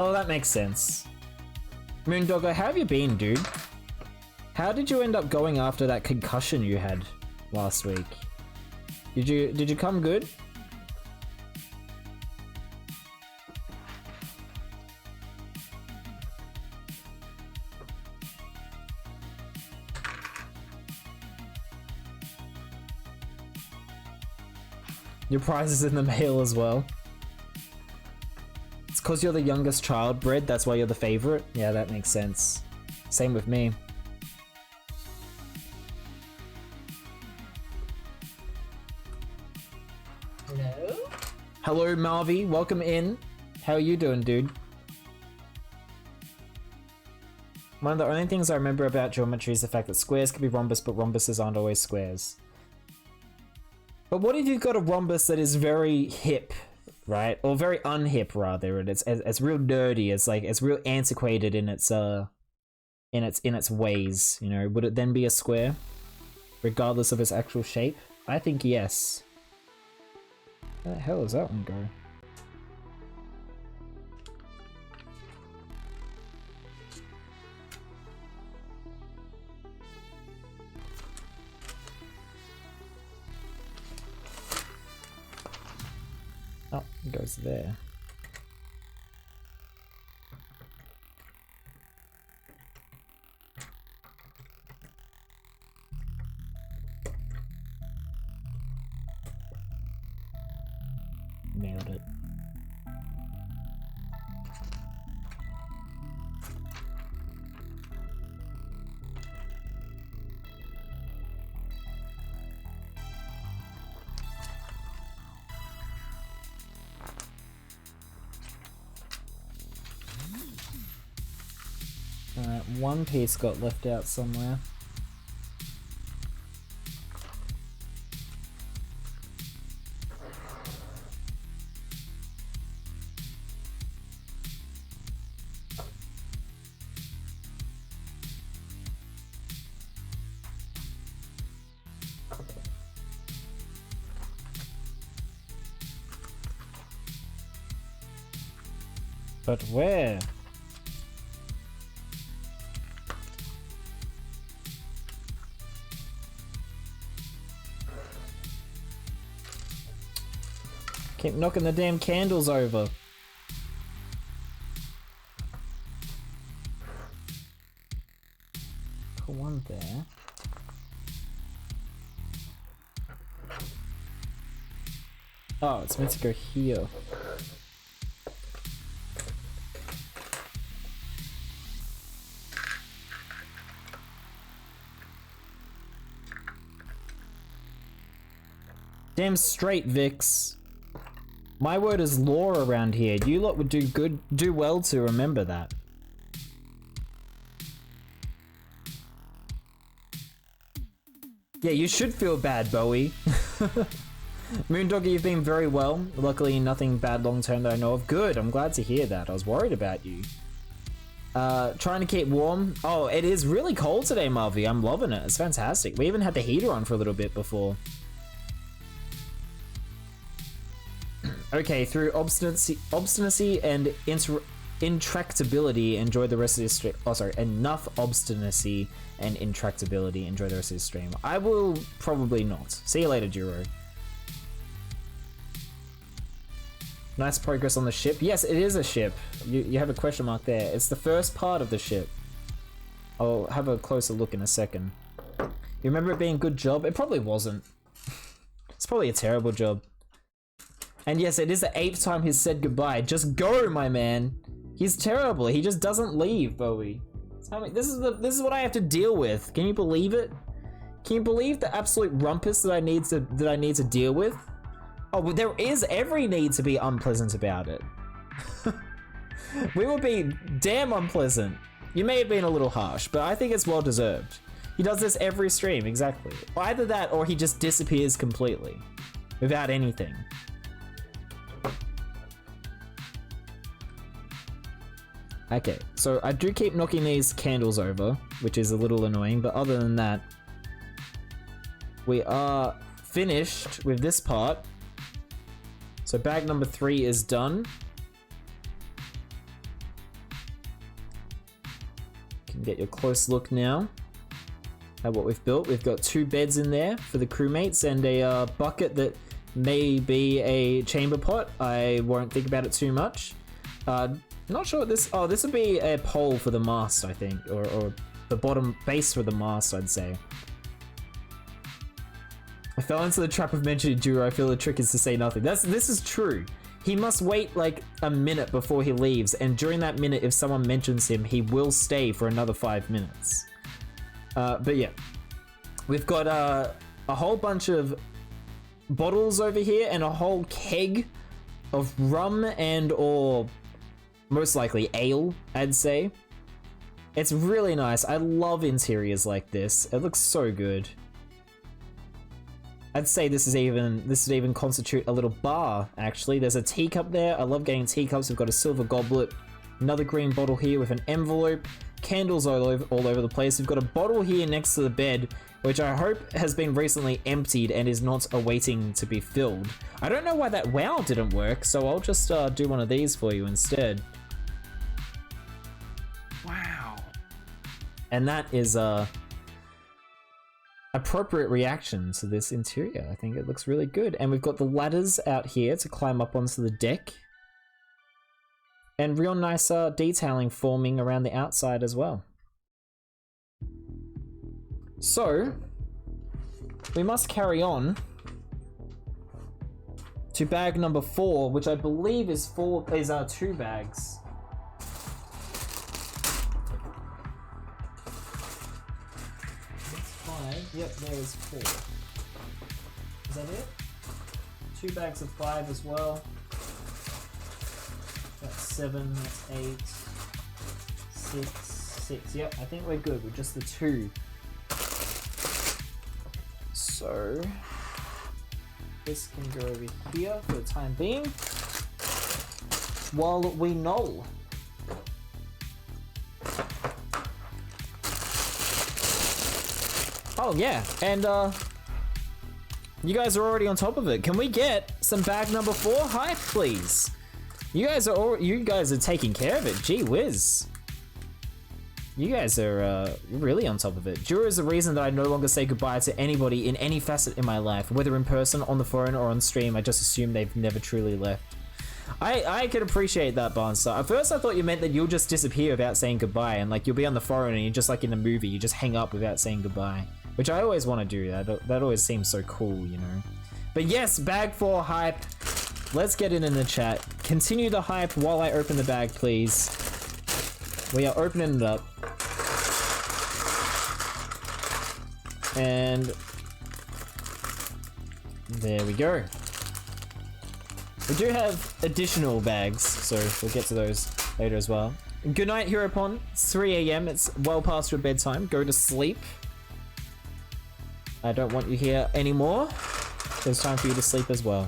Oh, that makes sense. Moondogger, how have you been, dude? How did you end up going after that concussion you had last week? Did you come good? Your prize is in the mail as well. It's because you're the youngest child bred, that's why you're the favorite? Yeah, that makes sense. Same with me. Hello? Hello, Marvy. Welcome in. How are you doing, dude? One of the only things I remember about geometry is the fact that squares can be rhombus, but rhombuses aren't always squares. But what if you've got a rhombus that is very hip, right? Or very unhip, rather, and it's real nerdy. It's like it's real antiquated in its ways. You know, would it then be a square, regardless of its actual shape? I think yes. Where the hell does that one go? Oh, it goes there. Nailed it. Alright, one piece got left out somewhere. But where? Keep knocking the damn candles over. Put one there. Oh, it's meant to go here. Damn straight, Vix. My word is law around here. You lot would do well to remember that. Yeah, you should feel bad, Bowie. Moondogger, you've been very well. Luckily, nothing bad long term that I know of. Good, I'm glad to hear that. I was worried about you. Trying to keep warm. Oh, it is really cold today, Marvy. I'm loving it. It's fantastic. We even had the heater on for a little bit before. Okay, through obstinacy and intractability, enjoy the rest of this stream. Oh, sorry, enough obstinacy and intractability, enjoy the rest of the stream. I will probably not. See you later, Juro. Nice progress on the ship. Yes, it is a ship. You have a question mark there. It's the first part of the ship. I'll have a closer look in a second. You remember it being a good job? It probably wasn't. It's probably a terrible job. And yes, it is the 8th time he's said goodbye. Just go, my man. He's terrible. He just doesn't leave, Bowie. Tell me, this is what I have to deal with. Can you believe it? Can you believe the absolute rumpus that I need to deal with? Oh, well, there is every need to be unpleasant about it. We will be damn unpleasant. You may have been a little harsh, but I think it's well deserved. He does this every stream, exactly. Either that or he just disappears completely. Without anything. Okay, so I do keep knocking these candles over, which is a little annoying, but other than that, we are finished with this part. So bag number 3 is done. can get your close look now at what we've built. We've got 2 beds in there for the crewmates and a bucket that may be a chamber pot. I won't think about it too much. Not sure what this... Oh, this would be a pole for the mast, I think. Or the bottom base for the mast, I'd say. I fell into the trap of mentioning Juro. I feel the trick is to say nothing. This is true. He must wait like a minute before he leaves, and during that minute, if someone mentions him, he will stay for another 5 minutes. But yeah, we've got a whole bunch of bottles over here and a whole keg of rum and or most likely ale, I'd say. It's really nice. I love interiors like this. It looks so good. I'd say this would even constitute a little bar, actually. There's a teacup there. I love getting teacups. We've got a silver goblet, another green bottle here with an envelope, candles all over the place. We've got a bottle here next to the bed, which I hope has been recently emptied and is not awaiting to be filled. I don't know why that wow didn't work, so I'll just do one of these for you instead. Wow. And that is appropriate reaction to this interior. I think it looks really good. And we've got the ladders out here to climb up onto the deck. And real nice detailing forming around the outside as well. So, we must carry on to bag number 4, which I believe is 2 bags. Yep, there is 4. Is that it? 2 bags of 5 as well. That's 7, that's 8, 6. Yep, I think we're good with just the 2. So, this can go over here for the time being. While we null. Oh yeah, and you guys are already on top of it. Can we get some bag number 4 hype, please? You guys are taking care of it. Gee whiz. You guys are really on top of it. Juro is the reason that I no longer say goodbye to anybody in any facet in my life, whether in person, on the phone, or on stream. I just assume they've never truly left. I can appreciate that, Barnstar. At first I thought you meant that you'll just disappear without saying goodbye, and like you'll be on the phone and you're just like in the movie, you just hang up without saying goodbye. Which I always want to do. That always seems so cool, you know. But yes, bag 4 hype. Let's get it in the chat. Continue the hype while I open the bag, please. We are opening it up. And there we go. We do have additional bags, so we'll get to those later as well. Good night, Heropon. It's 3 AM. It's well past your bedtime. Go to sleep. I don't want you here anymore. It's time for you to sleep as well.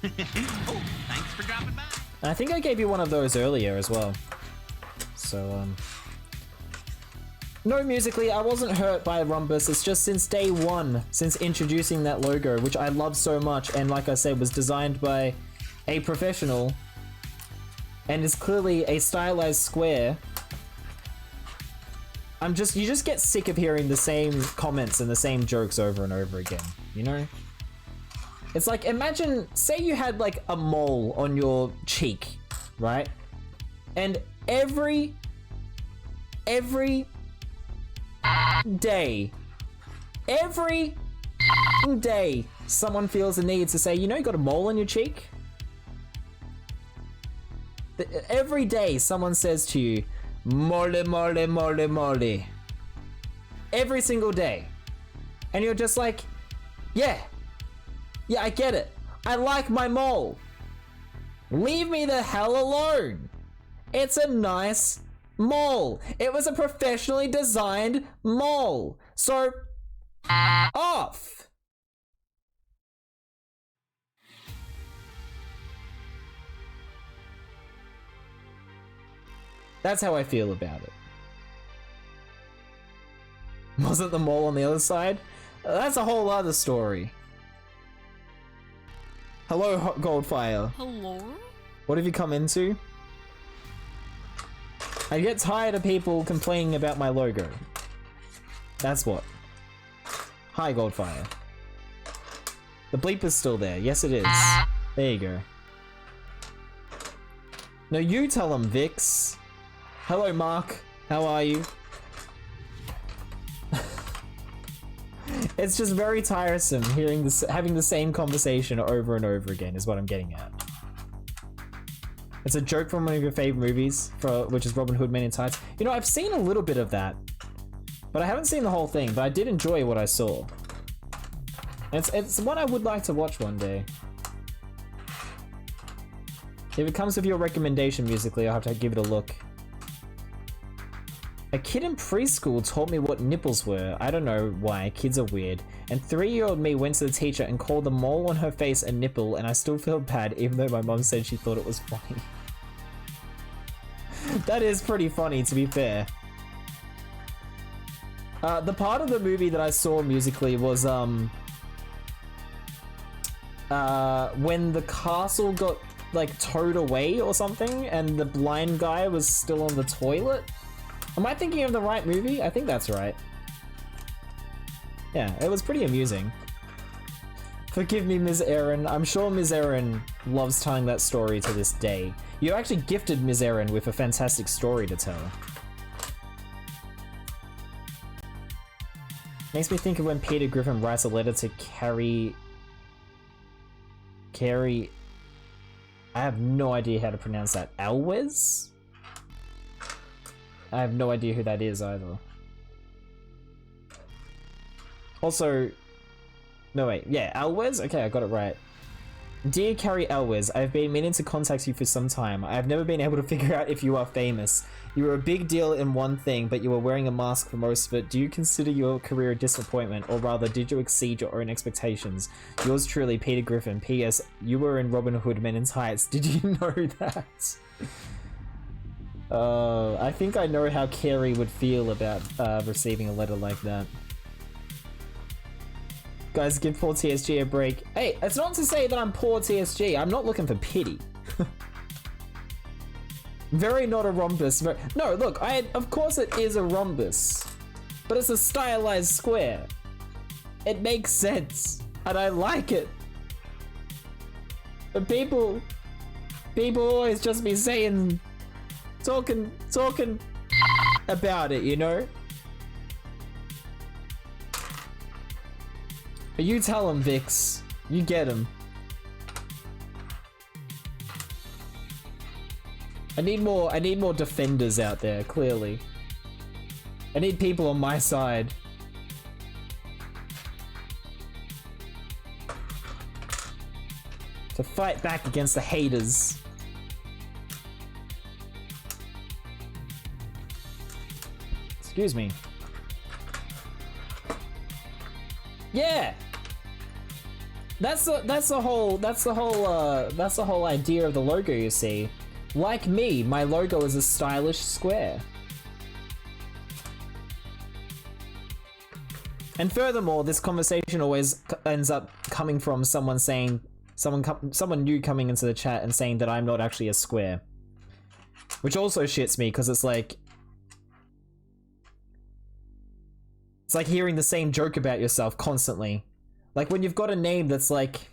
Oh, thanks for dropping by. And I think I gave you one of those earlier as well. So, no, musically, I wasn't hurt by Rhombus. It's just since day 1, since introducing that logo, which I love so much, and like I said, was designed by a professional, and is clearly a stylized square. You just get sick of hearing the same comments and the same jokes over and over again, you know? It's like, imagine, say you had like a mole on your cheek, right? And every day, someone feels the need to say, you know, you got a mole on your cheek? Every day someone says to you, mole, mole, mole, mole. Every single day. And you're just like, yeah, I get it. I like my mole. Leave me the hell alone. It's a nice mole. It was a professionally designed mole. So, off. That's how I feel about it. Wasn't the mole on the other side? That's a whole other story. Hello, Goldfire. Hello? What have you come into? I get tired of people complaining about my logo. That's what. Hi, Goldfire. The bleep is still there. Yes, it is. There you go. No, you tell him, Vix. Hello, Mark. How are you? It's just very tiresome hearing this, having the same conversation over and over again is what I'm getting at. It's a joke from one of your favorite movies, which is Robin Hood Men in Tights. You know, I've seen a little bit of that, but I haven't seen the whole thing, but I did enjoy what I saw. It's one I would like to watch one day. If it comes with your recommendation musically, I'll have to give it a look. A kid in preschool told me what nipples were. I don't know why, kids are weird. And 3-year-old me went to the teacher and called the mole on her face a nipple, and I still feel bad even though my mom said she thought it was funny. That is pretty funny, to be fair. The part of the movie that I saw musically was when the castle got like towed away or something and the blind guy was still on the toilet. Am I thinking of the right movie? I think that's right. Yeah, it was pretty amusing. Forgive me, Ms. Erin. I'm sure Ms. Erin loves telling that story to this day. You actually gifted Ms. Erin with a fantastic story to tell. Makes me think of when Peter Griffin writes a letter to Carrie... I have no idea how to pronounce that. Elwes? I have no idea who that is either. Also... No wait, yeah, Elwes? Okay, I got it right. Dear Carrie Elwes, I've been meaning to contact you for some time. I have never been able to figure out if you are famous. You were a big deal in one thing, but you were wearing a mask for most of it. Do you consider your career a disappointment, or rather, did you exceed your own expectations? Yours truly, Peter Griffin. P.S. You were in Robin Hood Men in Tights. Did you know that? I think I know how Carrie would feel about receiving a letter like that. Guys, give poor TSG a break. Hey, it's not to say that I'm poor TSG. I'm not looking for pity. Very not a rhombus. No, look, of course it is a rhombus. But it's a stylized square. It makes sense. And I like it. But people always just be saying, talking about it, you know? But you tell him, Vix. You get him. I need more defenders out there, clearly. I need people on my side. To fight back against the haters. Excuse me. Yeah. That's the whole idea of the logo, you see. Like me, my logo is a stylish square. And furthermore, this conversation always ends up coming from someone saying, someone new coming into the chat and saying that I'm not actually a square. Which also shits me, because it's like hearing the same joke about yourself constantly. Like when you've got a name that's like,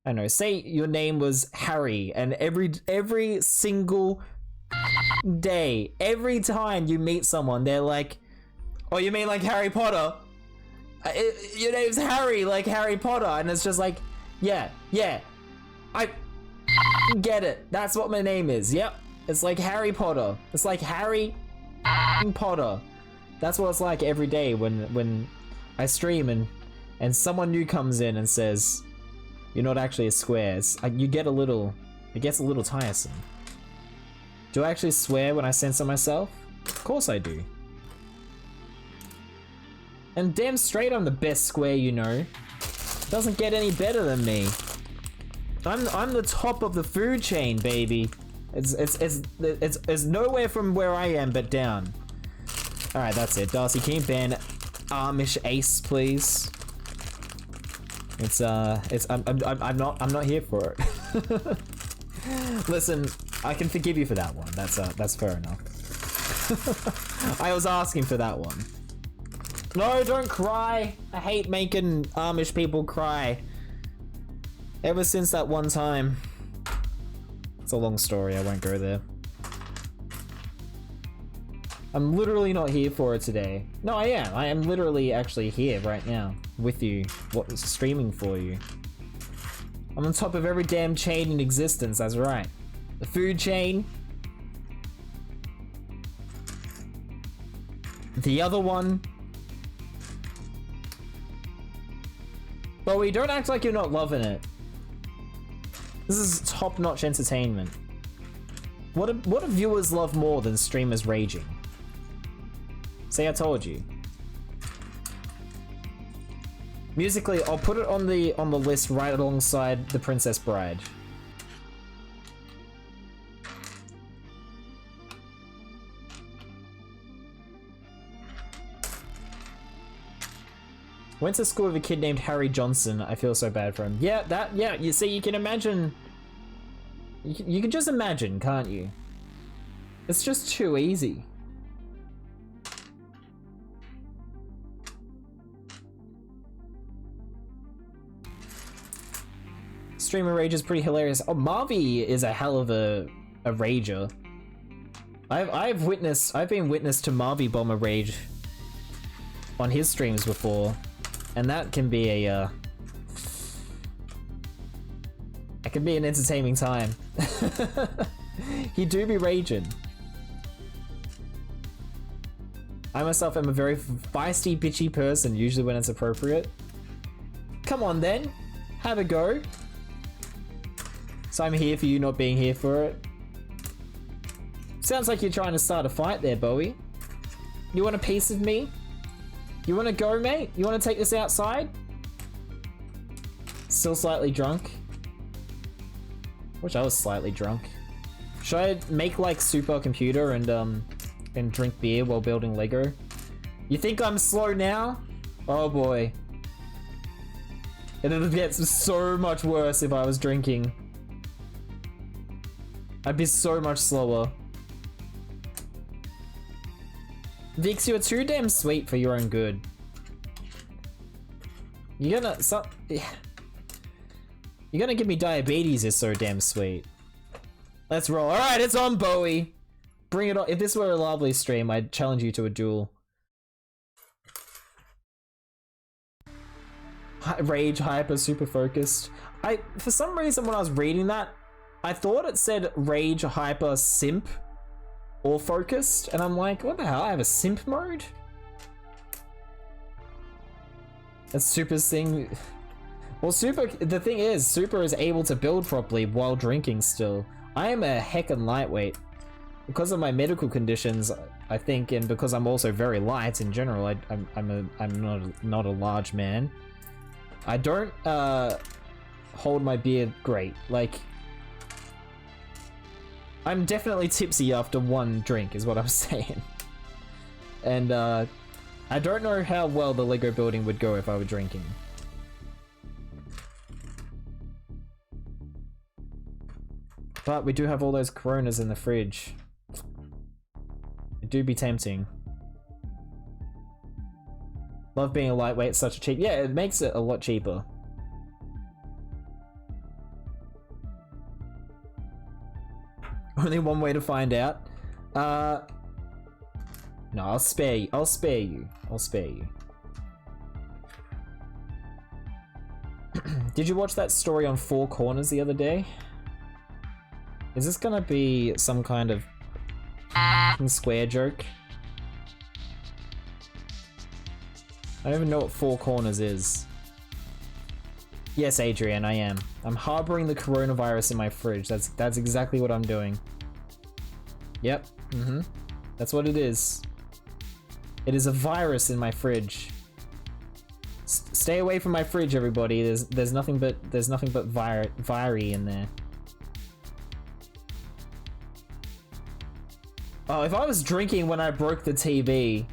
I don't know, say your name was Harry, and every single day, every time you meet someone, they're like, oh, you mean like Harry Potter? Your name's Harry, like Harry Potter. And it's just like, yeah, I get it. That's what my name is. Yep. It's like Harry Potter. It's like Harry Potter. That's what it's like every day when I stream and someone new comes in and says, you're not actually a square. It gets a little tiresome. Do I actually swear when I censor myself? Of course I do. And damn straight I'm the best square, you know. Doesn't get any better than me. I'm the top of the food chain, baby. It's nowhere from where I am but down. Alright, that's it. Darcy, can you ban Amish Ace, please? I'm not here for it. Listen, I can forgive you for that one. That's fair enough. I was asking for that one. No, don't cry. I hate making Amish people cry. Ever since that one time. It's a long story, I won't go there. I'm literally not here for it today. No, I am. I am literally actually here right now with you, streaming for you. I'm on top of every damn chain in existence, that's right. The food chain. The other one. Bowie, don't act like you're not loving it. This is top-notch entertainment. What do viewers love more than streamers raging? See, I told you. Musically, I'll put it on the list right alongside The Princess Bride. Went to school with a kid named Harry Johnson. I feel so bad for him. Yeah, you see, you can imagine. You can just imagine, can't you? It's just too easy. Streamer rage is pretty hilarious. Oh, Marvy is a hell of a rager. I've been witness to Marvy Bomber rage on his streams before, and that can be it can be an entertaining time. He do be raging. I myself am a very feisty, bitchy person, usually when it's appropriate. Come on then, have a go. So I'm here for you not being here for it. Sounds like you're trying to start a fight there, Bowie. You want a piece of me? You want to go, mate? You want to take this outside? Still slightly drunk. Wish I was slightly drunk. Should I make like supercomputer and drink beer while building Lego? You think I'm slow now? Oh boy. It'll get so much worse if I was drinking. I'd be so much slower. Vix, you're too damn sweet for your own good. You're gonna give me diabetes is so damn sweet. Let's roll. Alright, it's on, Bowie. Bring it on. If this were a lovely stream, I'd challenge you to a duel. Rage, hyper, super focused. For some reason when I was reading that, I thought it said rage, hyper, simp, or focused, and I'm like, what the hell? I have a simp mode? That's Super's thing. Well, the thing is, Super is able to build properly while drinking still. I am a heckin' lightweight. Because of my medical conditions, I think, and because I'm also very light in general, I'm not a large man. I don't hold my beer great. Like, I'm definitely tipsy after one drink, is what I'm saying. And I don't know how well the Lego building would go if I were drinking. But we do have all those Coronas in the fridge. It do be tempting. Love being a lightweight, such a cheap. Yeah, it makes it a lot cheaper. Only one way to find out. No, I'll spare you. I'll spare you. I'll spare you. Did you watch that story on Four Corners the other day? Is this gonna be some kind of square joke? I don't even know what Four Corners is. Yes, Adrian, I am. I'm harboring the coronavirus in my fridge. That's exactly what I'm doing. Yep. That's what it is. It is a virus in my fridge. Stay away from my fridge, everybody. There's nothing but viri in there. Oh, if I was drinking when I broke the TV,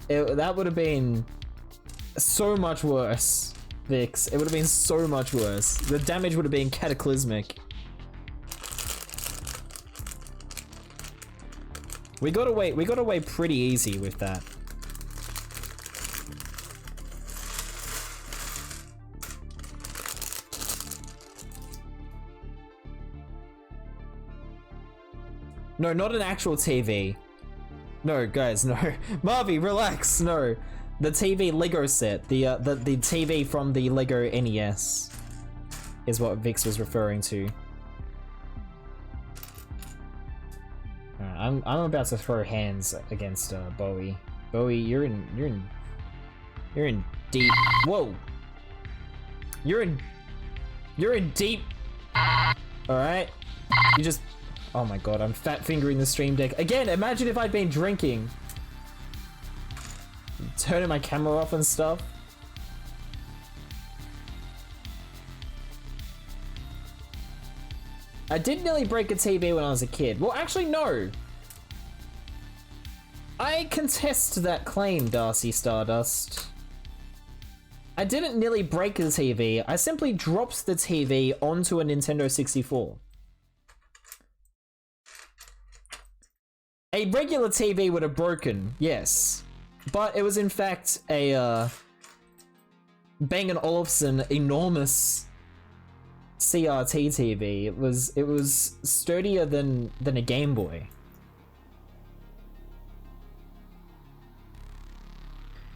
that would have been so much worse, Vix. It would have been so much worse. The damage would have been cataclysmic. We got away pretty easy with that. No, not an actual TV. No, guys, no. Marvy, relax. No, the TV Lego set, the TV from the Lego NES, is what Vix was referring to. I'm about to throw hands against Bowie. Bowie, you're in deep. Whoa. You're in deep. All right. You just. Oh my god, I'm fat fingering the stream deck again. Imagine if I'd been drinking, turning my camera off and stuff. I did nearly break a TV when I was a kid. Well, actually, no. I contest that claim, Darcy Stardust. I didn't nearly break the TV. I simply dropped the TV onto a Nintendo 64. A regular TV would have broken, yes. But it was in fact a Bang & Olufsen enormous CRT TV. It was sturdier than a Game Boy.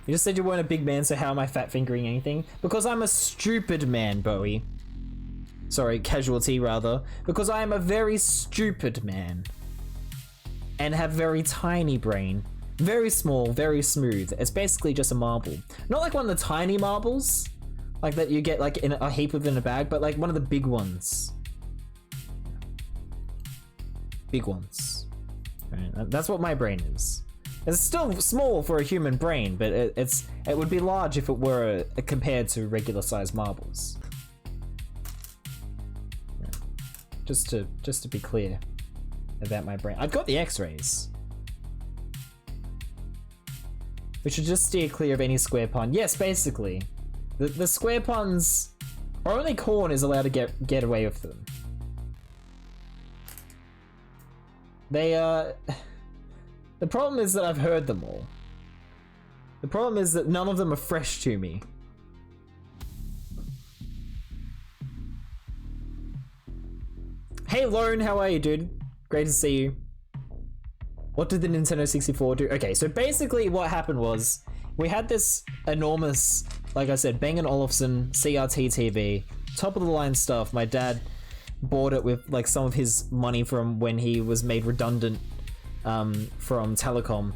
You just said you weren't a big man, so how am I fat fingering anything? Because I'm a stupid man, Bowie. Sorry, casualty rather. Because I am a very stupid man. And have very tiny brain. Very small, very smooth. It's basically just a marble. Not like one of the tiny marbles, like that you get like in a heap within a bag, but like one of the big ones. Big ones. Right, that's what my brain is. It's still small for a human brain, but it would be large if it were compared to regular sized marbles. Yeah. Just to be clear about my brain. I've got the X-rays. We should just steer clear of any square pun. Yes, basically. The square puns, only Korn is allowed to get away with them. They, the problem is that I've heard them all. The problem is that none of them are fresh to me. Hey Lone, how are you, dude? Great to see you. What did the Nintendo 64 do? Okay, so basically what happened was we had this enormous, like I said, Bang & Olufsen CRT TV, top of the line stuff. My dad bought it with like some of his money from when he was made redundant from Telecom.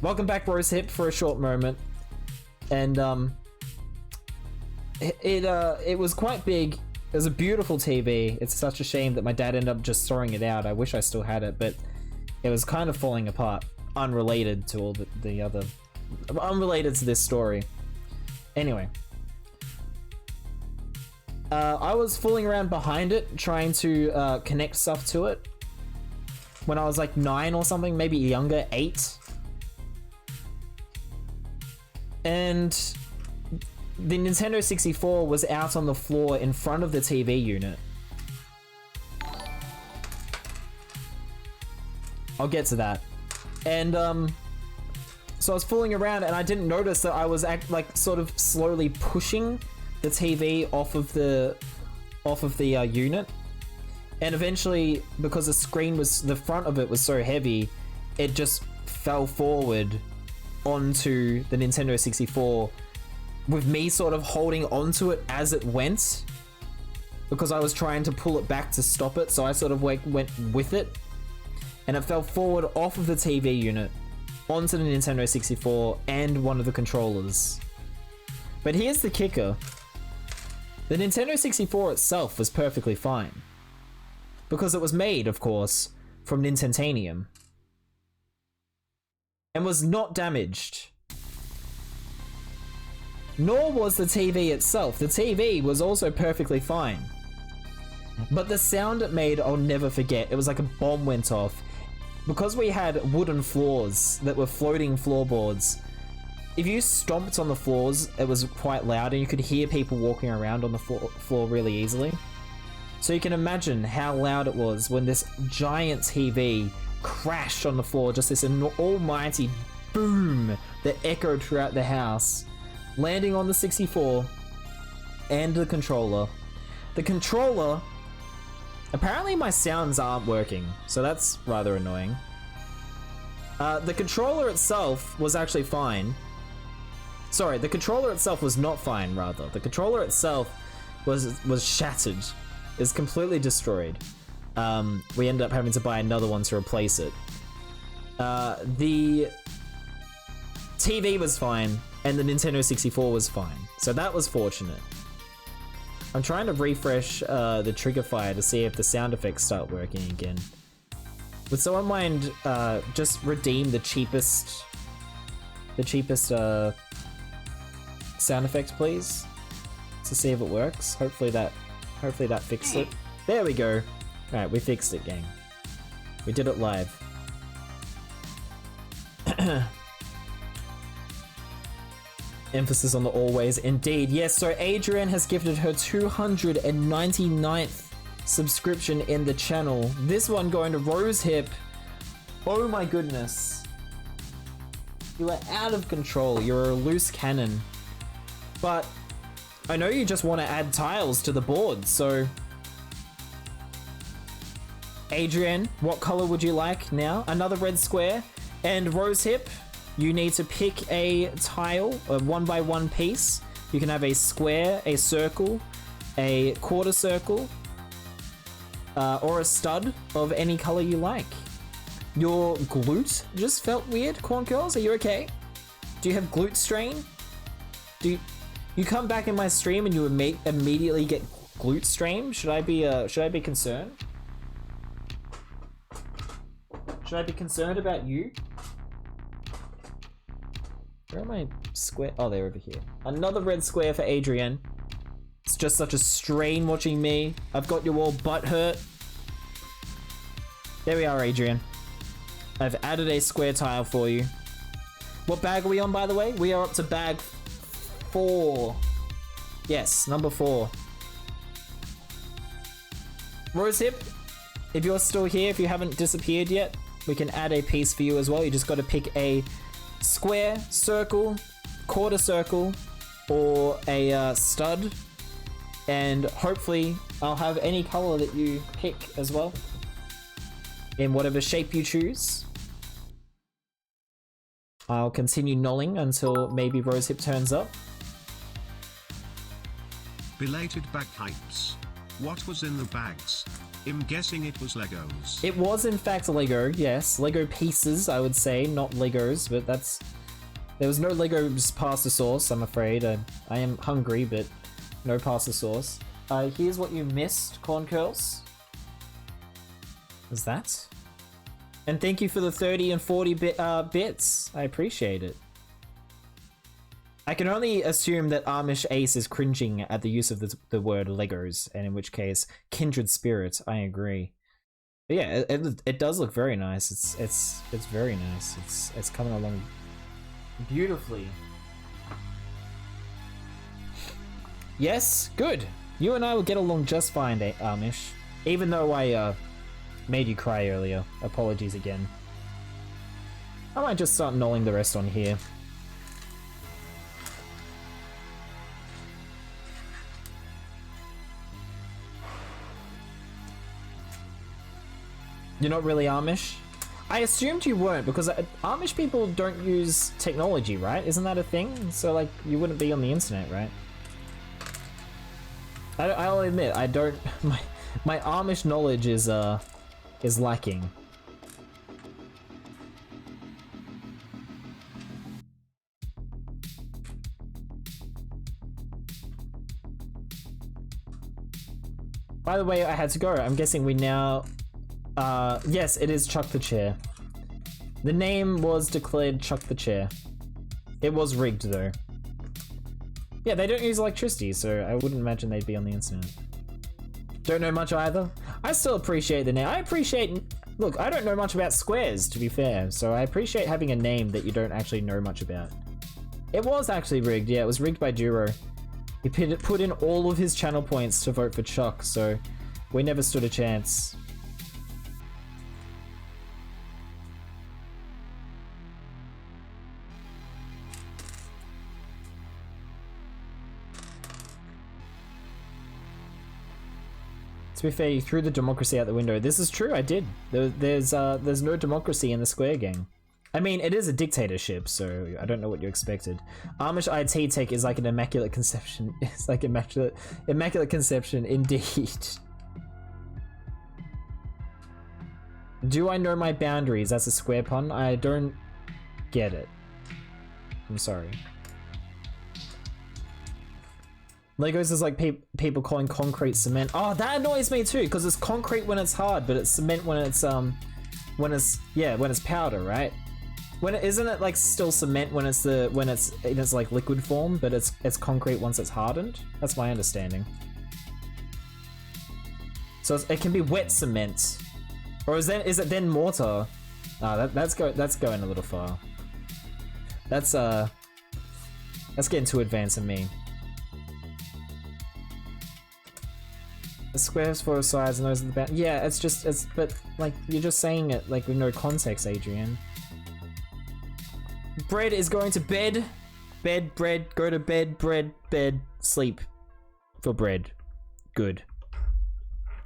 Welcome back, Rosehip, for a short moment. And it was quite big. It was a beautiful TV. It's such a shame that my dad ended up just throwing it out. I wish I still had it, but it was kind of falling apart, unrelated to all the other, unrelated to this story. Anyway, I was fooling around behind it, trying to connect stuff to it when I was like 9 or something, maybe younger, 8. And the Nintendo 64 was out on the floor in front of the TV unit. I'll get to that. And so I was fooling around and I didn't notice that I was like sort of slowly pushing the TV off of the unit. And eventually, because the screen was, the front of it was so heavy, it just fell forward onto the Nintendo 64 with me sort of holding onto it as it went, because I was trying to pull it back to stop it. So I sort of went with it, and it fell forward off of the TV unit onto the Nintendo 64 and one of the controllers. But here's the kicker. The Nintendo 64 itself was perfectly fine, because it was made, of course, from Nintentanium and was not damaged. Nor was the TV itself. The TV was also perfectly fine. But the sound it made, I'll never forget. It was like a bomb went off. Because we had wooden floors that were floating floorboards, if you stomped on the floors, it was quite loud and you could hear people walking around on the floor really easily. So you can imagine how loud it was when this giant TV crashed on the floor, just this almighty boom that echoed throughout the house, landing on the 64 and the controller. The controller, apparently my sounds aren't working, so that's rather annoying. The controller itself was actually fine. Sorry, the controller itself was not fine, rather. The controller itself was shattered. It's completely destroyed. We ended up having to buy another one to replace it. The TV was fine, and the Nintendo 64 was fine. So that was fortunate. I'm trying to refresh the trigger fire to see if the sound effects start working again. Would someone mind just redeem the cheapest sound effects, please, to see if it works? Hopefully that fixed it. There we go. All right, we fixed it, gang. We did it live. Emphasis on the always. Indeed, yes. So Adrian has gifted her 299th subscription in the channel. This one going to Rosehip. Oh my goodness. You are out of control. You're a loose cannon. But I know you just want to add tiles to the board, so Adrian, what color would you like now? Another red square. And Rosehip, you need to pick a tile, a 1x1 piece. You can have a square, a circle, a quarter circle, or a stud of any color you like. Your glute just felt weird, Corn Curls. Are you okay? Do you have glute strain? Do you come back in my stream and you immediately get glute strain? Should I be concerned? Should I be concerned about you? Where are my square? Oh, they're over here. Another red square for Adrian. It's just such a strain watching me. I've got you all butt hurt. There we are, Adrian. I've added a square tile for you. What bag are we on, by the way? We are up to bag 4. Yes, number 4. Rosehip, if you're still here, if you haven't disappeared yet, we can add a piece for you as well. You just got to pick a square, circle, quarter circle, or a stud, and hopefully I'll have any color that you pick as well, in whatever shape you choose. I'll continue nolling until maybe Rosehip turns up. Belated bag hypes. What was in the bags? I'm guessing it was Legos. It was in fact Lego, yes. Lego pieces, I would say, not Legos, but that's... There was no Legos pasta sauce, I'm afraid. I am hungry, but no pasta sauce. Here's what you missed, Corn Curls. Is that? And thank you for the 30 and 40 bits. I appreciate it. I can only assume that Amish Ace is cringing at the use of the word Legos, and in which case, kindred spirit. I agree. But yeah, it does look very nice. It's very nice. It's coming along beautifully. Yes, good. You and I will get along just fine, Amish. Even though I made you cry earlier. Apologies again. I might just start nulling the rest on here. You're not really Amish? I assumed you weren't, because Amish people don't use technology, right? Isn't that a thing? So, like, you wouldn't be on the internet, right? I'll admit, I don't... My Amish knowledge is lacking. By the way, I had to go. I'm guessing we now... yes, it is Chuck the Chair. The name was declared Chuck the Chair. It was rigged, though. Yeah, they don't use electricity, so I wouldn't imagine they'd be on the internet. Don't know much either. I still appreciate the name. I appreciate... Look, I don't know much about squares, to be fair, so I appreciate having a name that you don't actually know much about. It was actually rigged, yeah, it was rigged by Duro. He put in all of his channel points to vote for Chuck, so We never stood a chance. To be fair, you threw the democracy out the window. This is true, I did. There's no democracy in the Square gang. I mean, it is a dictatorship, so I don't know what you expected. Amish IT tech is like an immaculate conception. It's like immaculate conception, indeed. Do I know my boundaries? That's a Square pun. I don't get it. I'm sorry. Legos is like people calling concrete cement. Oh, that annoys me too, because it's concrete when it's hard, but it's cement when it's powder, right? Isn't it like still cement when it's in its like liquid form, but it's concrete once it's hardened? That's my understanding. So it can be wet cement, or is it then mortar? That's going a little far. That's getting too advanced for me. The squares for size and those are the bound. Yeah, but like you're just saying it like with no context, Adrian. Bread is going to bed. Bed, bread, go to bed, bread, bed, sleep. For bread. Good.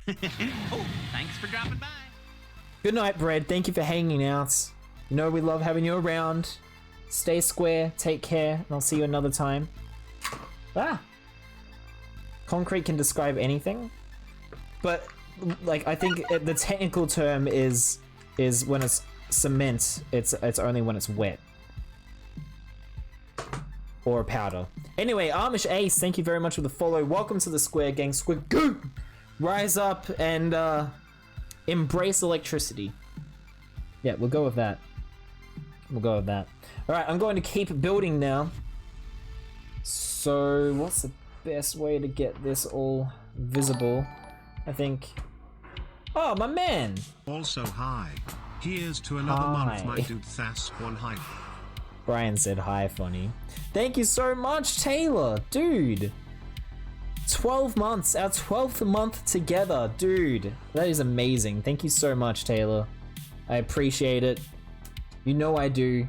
Oh, thanks for dropping by. Good night, bread. Thank you for hanging out. You know we love having you around. Stay square, take care, and I'll see you another time. Ah! Concrete can describe anything. But, like, I think the technical term is when it's cement, it's only when it's wet. Or powder. Anyway, Amish Ace, thank you very much for the follow. Welcome to the Square Gang. Square Go! Rise up and embrace electricity. Yeah, we'll go with that. Alright, I'm going to keep building now. So, what's the best way to get this all visible? I think... Oh, my man! Also hi. Here's to another month, my dude Thas one hype. Brian said hi, funny. Thank you so much, Taylor! Dude! 12 months, our 12th month together, dude! That is amazing. Thank you so much, Taylor. I appreciate it. You know I do.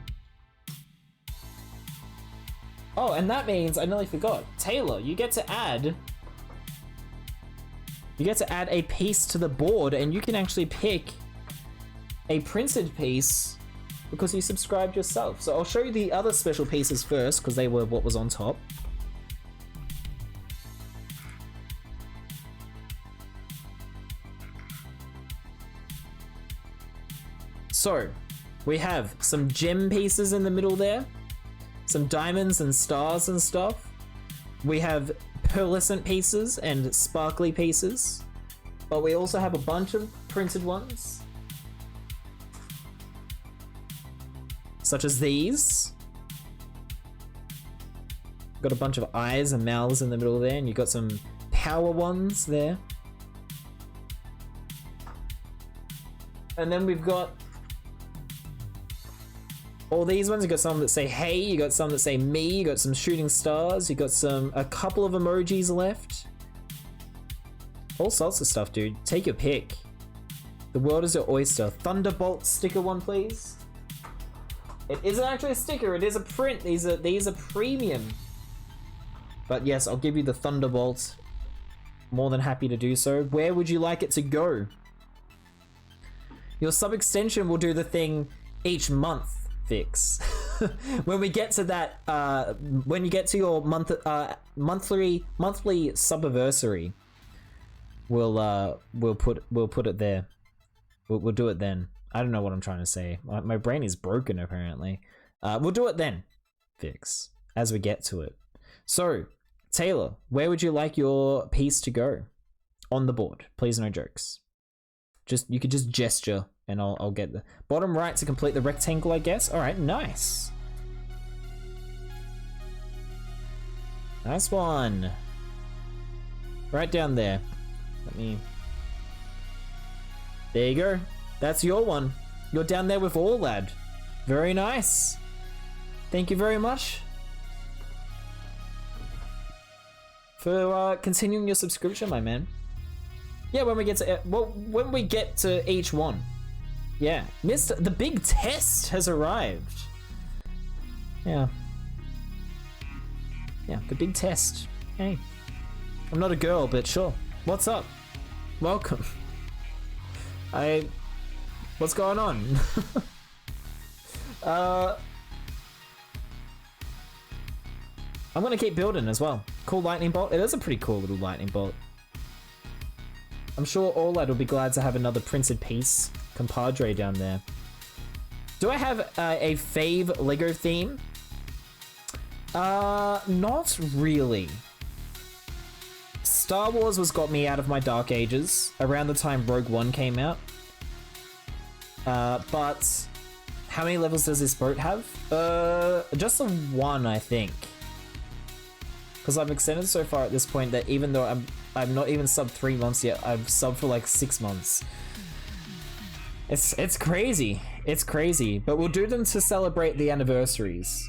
Oh, and that means, I nearly forgot. Taylor, you get to add a piece to the board, and you can actually pick a printed piece because you subscribed yourself. So I'll show you the other special pieces first, because they were what was on top. So, we have some gem pieces in the middle there, some diamonds and stars and stuff. We have pearlescent pieces and sparkly pieces, but we also have a bunch of printed ones, such as these. Got a bunch of eyes and mouths in the middle there, and you got some power ones there. And then we've got all these ones. You got some that say hey, you got some that say me, you got some shooting stars, you got a couple of emojis left. All sorts of stuff, dude. Take your pick. The world is your oyster. Thunderbolt sticker one, please. It isn't actually a sticker, it is a print. These are premium. But yes, I'll give you the Thunderbolt. More than happy to do so. Where would you like it to go? Your sub extension will do the thing each month. Fix. When we get to that, when you get to your monthly subiversary, we'll put it there. We'll do it then. I don't know what I'm trying to say. My brain is broken apparently. We'll do it then. Fix as we get to it. So Taylor, where would you like your piece to go on the board? Please, no jokes. You could just gesture. And I'll get the bottom right to complete the rectangle, I guess. All right, nice. Nice one. Right down there. There you go. That's your one. You're down there with all, lad. Very nice. Thank you very much for continuing your subscription, my man. Yeah, when we get to when we get to each one. Yeah, the big test has arrived. Yeah. Yeah, the big test. Hey, I'm not a girl, but sure. What's up? Welcome. What's going on? I'm gonna keep building as well. Cool lightning bolt. It is a pretty cool little lightning bolt. I'm sure Orlad will be glad to have another printed piece compadre down there. Do I have a fave Lego theme? Not really. Star Wars was got me out of my dark ages around the time Rogue One came out. But how many levels does this boat have? Just the one, I think. Because I've extended so far at this point that even though I'm not even sub 3 months yet, I've subbed for like 6 months. It's crazy. It's crazy. But we'll do them to celebrate the anniversaries.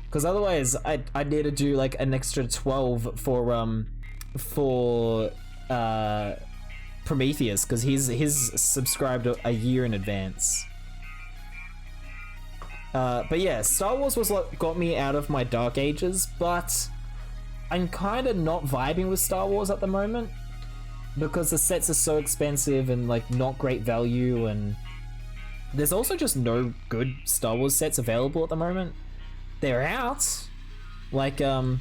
Because otherwise, I need to do like an extra 12 for Prometheus, because he's subscribed a year in advance. But yeah, Star Wars was what got me out of my dark ages, but I'm kind of not vibing with Star Wars at the moment because the sets are so expensive and like not great value, and there's also just no good Star Wars sets available at the moment. They're out, like the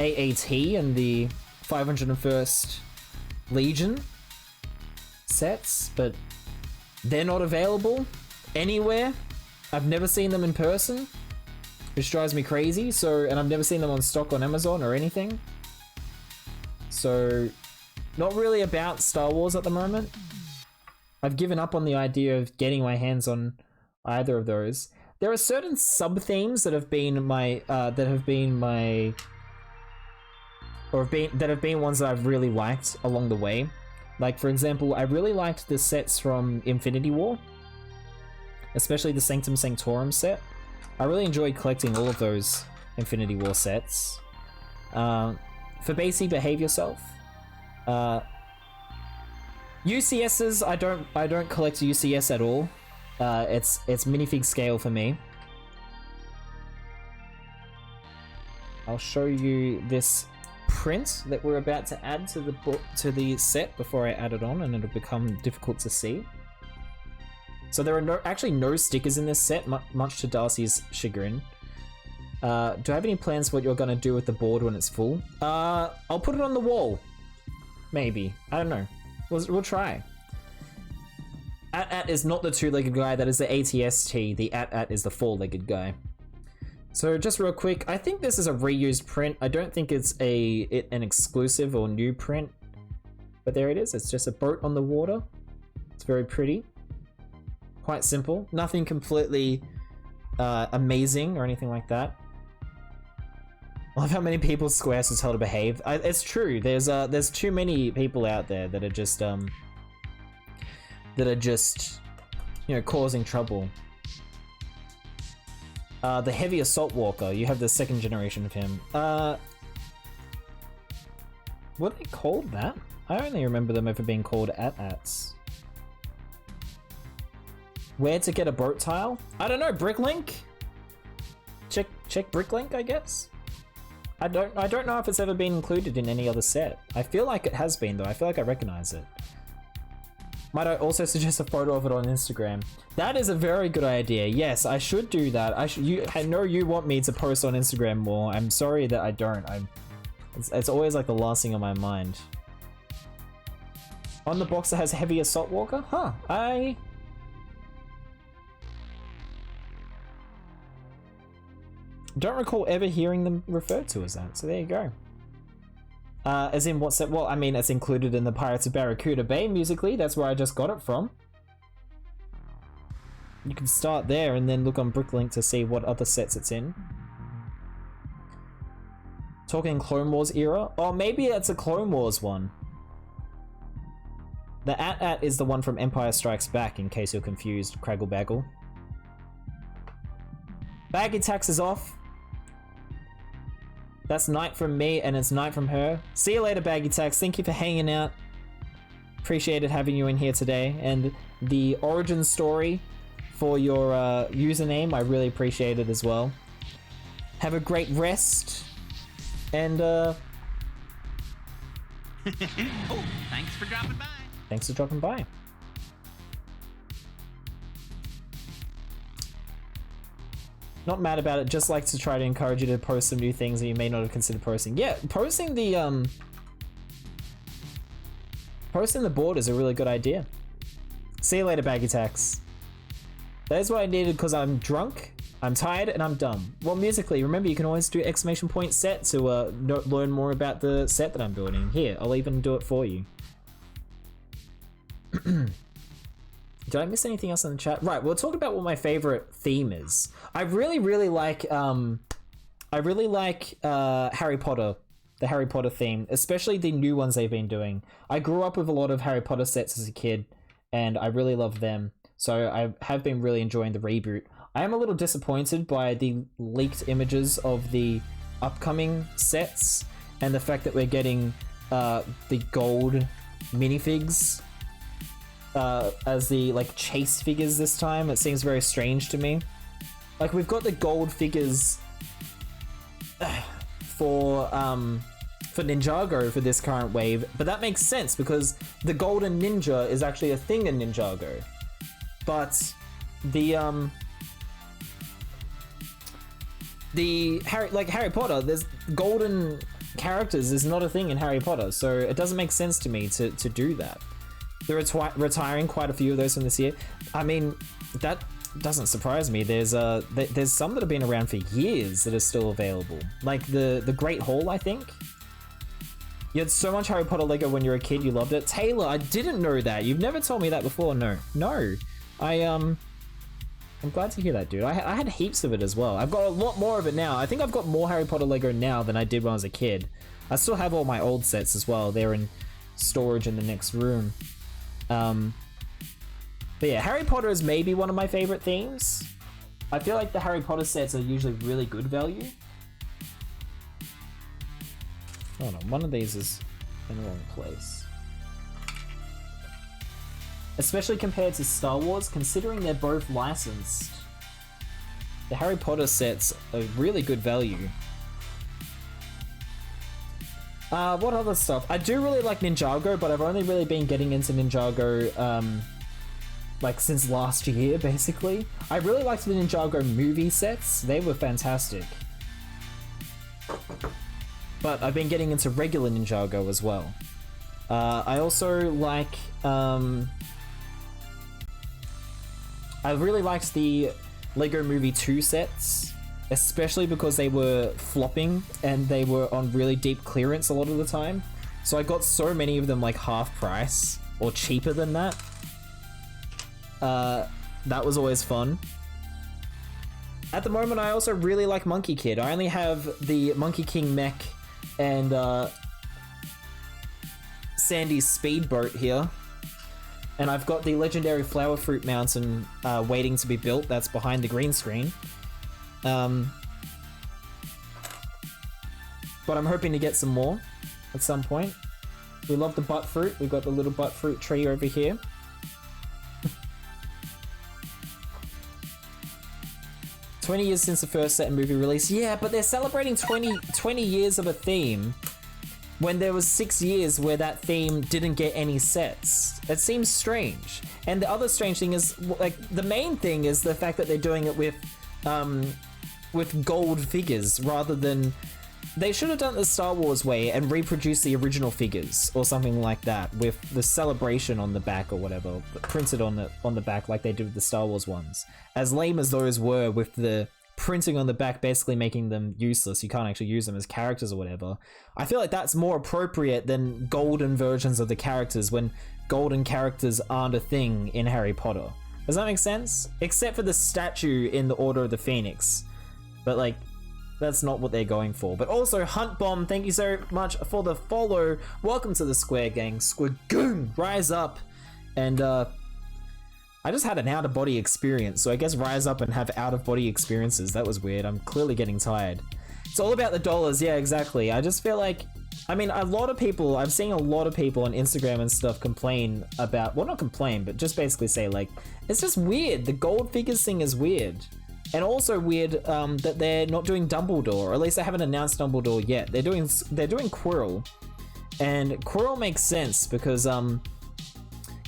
AAT and the 501st Legion sets, but they're not available anywhere. I've never seen them in person, which drives me crazy. And I've never seen them on stock on Amazon or anything. So, not really about Star Wars at the moment. I've given up on the idea of getting my hands on either of those. There are certain sub-themes that have been that have been ones that I've really liked along the way. Like, for example, I really liked the sets from Infinity War, especially the Sanctum Sanctorum set. I really enjoyed collecting all of those Infinity War sets. For Basie, Behave Yourself. UCSs, I don't collect UCS at all. It's minifig scale for me. I'll show you this print that we're about to add to the set before I add it on, and it'll become difficult to see. So there are actually no stickers in this set, much to Darcy's chagrin. Do I have any plans for what you're gonna do with the board when it's full? I'll put it on the wall. Maybe. I don't know. We'll try. At is not the two-legged guy, that is the ATST. The At is the four-legged guy. So just real quick, I think this is a reused print. I don't think it's an exclusive or new print. But there it is. It's just a boat on the water. It's very pretty. Quite simple. Nothing completely amazing or anything like that. I love how many people Squares has told to behave. It's true. There's too many people out there that are just causing trouble. The Heavy Assault Walker. You have the second generation of him. What are they called that? I only remember them ever being called At-Ats. Where to get a boat tile? I don't know. Bricklink. Check Bricklink, I guess. I don't know if it's ever been included in any other set. I feel like it has been though. I feel like I recognize it. Might I also suggest a photo of it on Instagram? That is a very good idea. Yes, I should do that. I know you want me to post on Instagram more. I'm sorry that I don't. It's always like the last thing on my mind. On the box that has Heavy Assault Walker? Huh. I don't recall ever hearing them referred to as that, so there you go. As in what's that? Well, I mean, it's included in the Pirates of Barracuda Bay musically. That's where I just got it from. You can start there and then look on Bricklink to see what other sets it's in. Talking Clone Wars era? Oh, maybe it's a Clone Wars one. The At is the one from Empire Strikes Back, in case you're confused, Craggle Baggle. Baggy tax is off. That's night from me, and it's night from her. See you later, Baggy Tax. Thank you for hanging out. Appreciated having you in here today. And the origin story for your username, I really appreciate it as well. Have a great rest. And, Oh, thanks for dropping by. thanks for dropping by. Not mad about it, just like to try to encourage you to post some new things that you may not have considered posting. Yeah, posting the board is a really good idea. See you later, Baggy Tax. That is what I needed because I'm drunk, I'm tired, and I'm dumb. Well, musically, remember you can always do exclamation point set to learn more about the set that I'm building. Here, I'll even do it for you. Did I miss anything else in the chat? Right, we'll talk about what my favorite theme is. I really like Harry Potter, the Harry Potter theme, especially the new ones they've been doing. I grew up with a lot of Harry Potter sets as a kid, and I really love them. So I have been really enjoying the reboot. I am a little disappointed by the leaked images of the upcoming sets and the fact that we're getting the gold minifigs as the like chase figures this time. It seems very strange to me. Like, we've got the gold figures for Ninjago for this current wave, but that makes sense because the golden ninja is actually a thing in Ninjago. But the Harry Potter, there's golden characters is not a thing in Harry Potter, so it doesn't make sense to me to do that. They're retiring quite a few of those from this year. I mean, that doesn't surprise me. There's some that have been around for years that are still available. Like the Great Hall, I think. You had so much Harry Potter Lego when you were a kid, you loved it. Taylor, I didn't know that. You've never told me that before. No. I'm glad to hear that, dude. I had heaps of it as well. I've got a lot more of it now. I think I've got more Harry Potter Lego now than I did when I was a kid. I still have all my old sets as well. They're in storage in the next room. But yeah, Harry Potter is maybe one of my favorite themes. I feel like the Harry Potter sets are usually really good value. Hold on, one of these is in the wrong place. Especially compared to Star Wars, considering they're both licensed. The Harry Potter sets are really good value. What other stuff? I do really like Ninjago, but I've only really been getting into Ninjago, like since last year, basically. I really liked the Ninjago movie sets. They were fantastic. But I've been getting into regular Ninjago as well. I also like, I really liked the Lego Movie 2 sets, especially because they were flopping and they were on really deep clearance a lot of the time. So I got so many of them like half price or cheaper than that. That was always fun. At the moment, I also really like Monkey Kid. I only have the Monkey King mech and Sandy's speedboat here. And I've got the legendary Flower Fruit Mountain waiting to be built. That's behind the green screen. But I'm hoping to get some more at some point. We love the butt fruit. We've got the little butt fruit tree over here. 20 years since the first set and movie release. Yeah, but they're celebrating 20 years of a theme when there was 6 years where that theme didn't get any sets. It seems strange. And the other strange thing is, like, the main thing is the fact that they're doing it with gold figures rather than... They should have done it the Star Wars way and reproduced the original figures or something like that with the celebration on the back or whatever, printed on the back like they did with the Star Wars ones. As lame as those were, with the printing on the back basically making them useless, you can't actually use them as characters or whatever. I feel like that's more appropriate than golden versions of the characters when golden characters aren't a thing in Harry Potter. Does that make sense? Except for the statue in the Order of the Phoenix. But like, that's not what they're going for. But also, Hunt Bomb, thank you so much for the follow. Welcome to the Square Gang. Squagoon, rise up. And I just had an out-of-body experience, so I guess rise up and have out-of-body experiences. That was weird. I'm clearly getting tired. It's all about the dollars. Yeah, exactly. I just feel like, I mean, a lot of people, I've seen a lot of people on Instagram and stuff complain about, well, not complain, but just basically say like, it's just weird. The gold figures thing is weird. And also weird that they're not doing Dumbledore, or at least they haven't announced Dumbledore yet. They're doing Quirrell. And Quirrell makes sense because, well,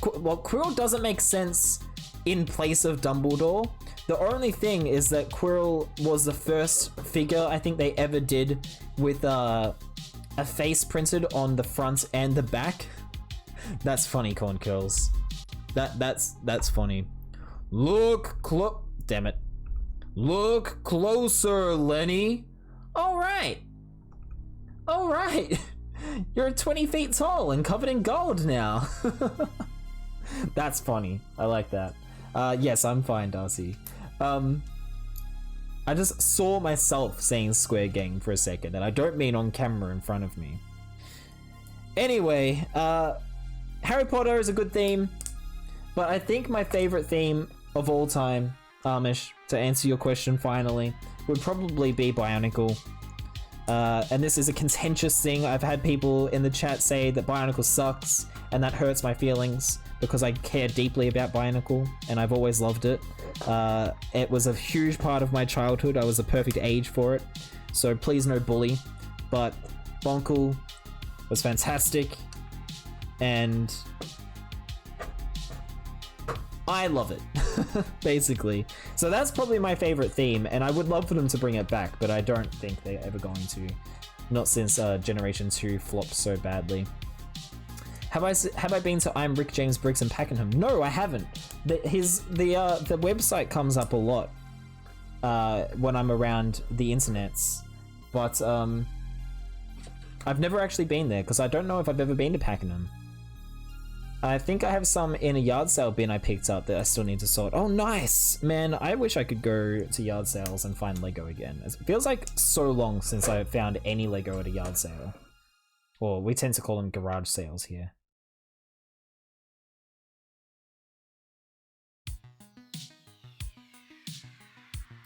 Quirrell doesn't make sense in place of Dumbledore. The only thing is that Quirrell was the first figure I think they ever did with a face printed on the front and the back. That's funny, Corn Curls. That's funny. Damn it. Look closer, Lenny. All right. You're 20 feet tall and covered in gold now. That's funny. I like that. Yes, I'm fine, Darcy. I just saw myself saying Square Gang for a second, and I don't mean on camera in front of me. Anyway, Harry Potter is a good theme, but I think my favorite theme of all time, Amish, to answer your question finally, would probably be Bionicle. And this is a contentious thing. I've had people in the chat say that Bionicle sucks, and that hurts my feelings because I care deeply about Bionicle, and I've always loved it. It was a huge part of my childhood. I was the perfect age for it, so please no bully. But Bonkle was fantastic, and I love it, basically. So that's probably my favorite theme, and I would love for them to bring it back, but I don't think they're ever going to. Not since Generation 2 flopped so badly. Have I been to I'm Rick James Briggs in Pakenham? No, I haven't. The website comes up a lot when I'm around the internets, but I've never actually been there because I don't know if I've ever been to Pakenham. I think I have some in a yard sale bin I picked up that I still need to sort. Oh, nice! Man, I wish I could go to yard sales and find Lego again. It feels like so long since I found any Lego at a yard sale. Or we tend to call them garage sales here.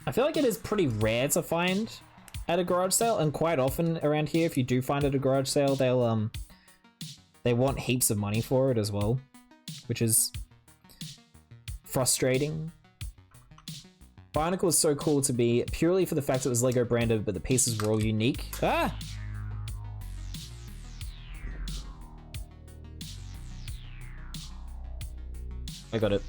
I feel like it is pretty rare to find at a garage sale, and quite often around here, if you do find at a garage sale, they want heaps of money for it as well, which is frustrating. Bionicle was so cool to be purely for the fact it was Lego branded, but the pieces were all unique. Ah! I got it.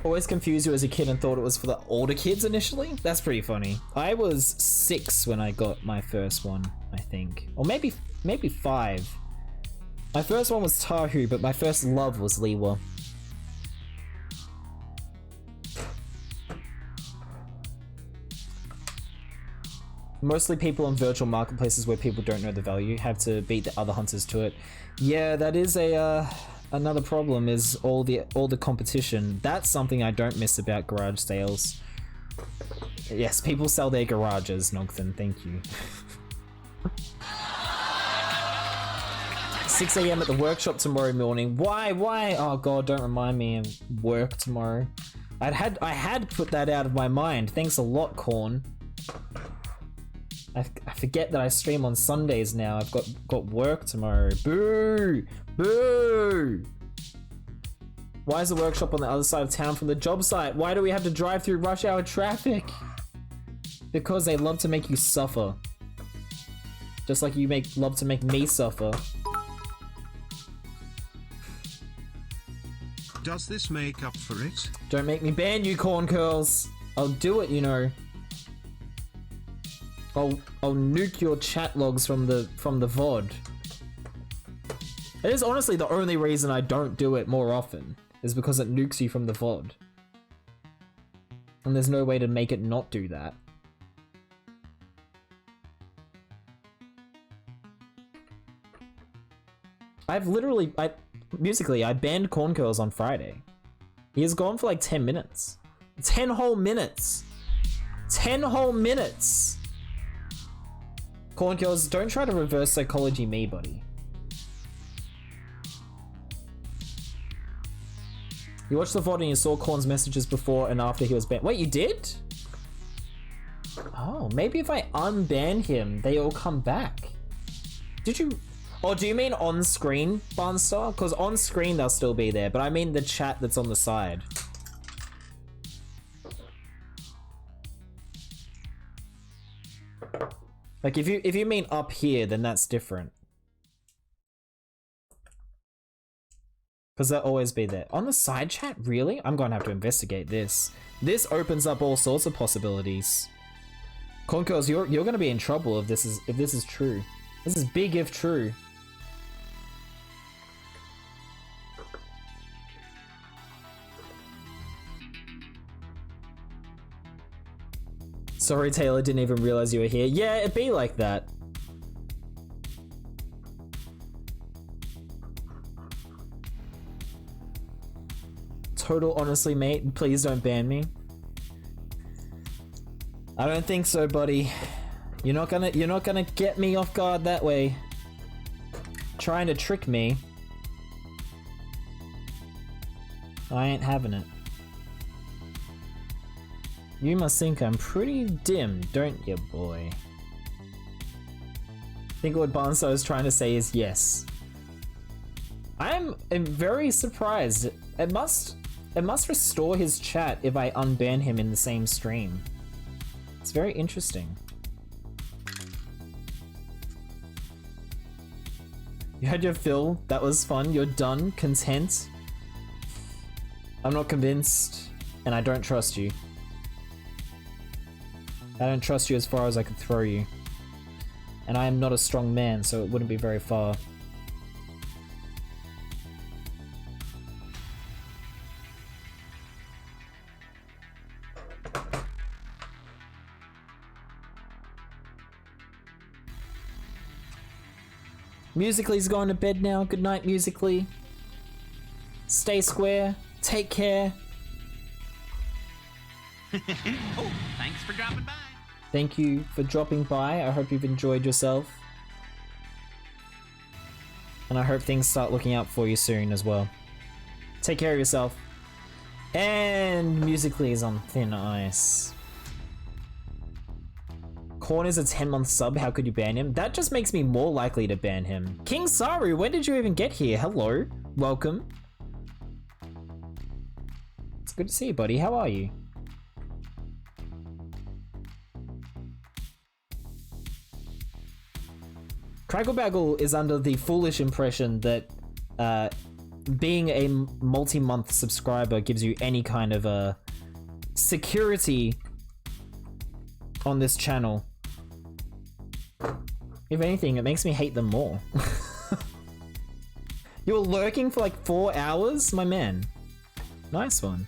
Always confused you as a kid and thought it was for the older kids initially? That's pretty funny. I was 6 when I got my first one, I think. Or maybe 5. My first one was Tahu, but my first love was Liwa. Mostly people on virtual marketplaces where people don't know the value have to beat the other hunters to it. Yeah, that is another problem, is all the competition. That's something I don't miss about garage sales. Yes, people sell their garages, Nogthen, thank you. 6 AM at the workshop tomorrow morning. Why? Oh god, don't remind me of work tomorrow. I had put that out of my mind. Thanks a lot, Corn. I forget that I stream on Sundays now. I've got work tomorrow. Boo! Boo! Why is the workshop on the other side of town from the job site? Why do we have to drive through rush hour traffic? Because they love to make you suffer. Just like you love to make me suffer. Does this make up for it? Don't make me ban you, Corn Curls. I'll do it, you know. I'll nuke your chat logs from the VOD. It is honestly the only reason I don't do it more often, is because it nukes you from the VOD. And there's no way to make it not do that. Musically, I banned Corn Curls on Friday. He is gone for like 10 minutes. 10 whole minutes! 10 whole minutes! Corn Curls, don't try to reverse psychology me, buddy. You watched the VOD and you saw Corn's messages before and after he was banned. Wait, you did? Oh, maybe if I unban him, they all come back. Did you... Oh, do you mean on screen, Barnstar? Because on screen they'll still be there, but I mean the chat that's on the side. Like if you mean up here, then that's different. Because they'll always be there. On the side chat? Really? I'm going to have to investigate this. This opens up all sorts of possibilities. Corncurls, you're going to be in trouble if this is true. This is big if true. Sorry, Taylor, didn't even realize you were here. Yeah, it'd be like that. Total honestly, mate, please don't ban me. I don't think so, buddy. You're not gonna get me off guard that way. Trying to trick me. I ain't having it. You must think I'm pretty dim, don't you, boy? I think what Barnstar is trying to say is yes. I'm very surprised. It must restore his chat if I unban him in the same stream. It's very interesting. You had your fill, that was fun, you're done, content. I'm not convinced, and I don't trust you. I don't trust you as far as I could throw you. And I am not a strong man, so it wouldn't be very far. Musically's going to bed now. Good night, Musically. Stay square. Take care. Oh, thanks for dropping by. Thank you for dropping by. I hope you've enjoyed yourself. And I hope things start looking up for you soon as well. Take care of yourself. And Musically is on thin ice. Korn is a 10-month sub, how could you ban him? That just makes me more likely to ban him. King Saru, when did you even get here? Hello, welcome. It's good to see you, buddy. How are you? Cragglebaggle is under the foolish impression that being a multi-month subscriber gives you any kind of security on this channel. If anything, it makes me hate them more. You were lurking for like 4 hours? My man. Nice one.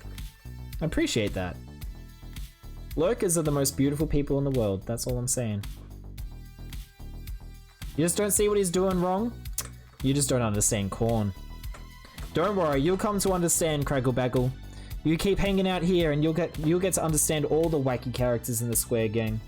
I appreciate that. Lurkers are the most beautiful people in the world, that's all I'm saying. You just don't see what he's doing wrong? You just don't understand Korn. Don't worry, you'll come to understand, Cragglebaggle. You keep hanging out here and you'll get to understand all the wacky characters in the Square Gang.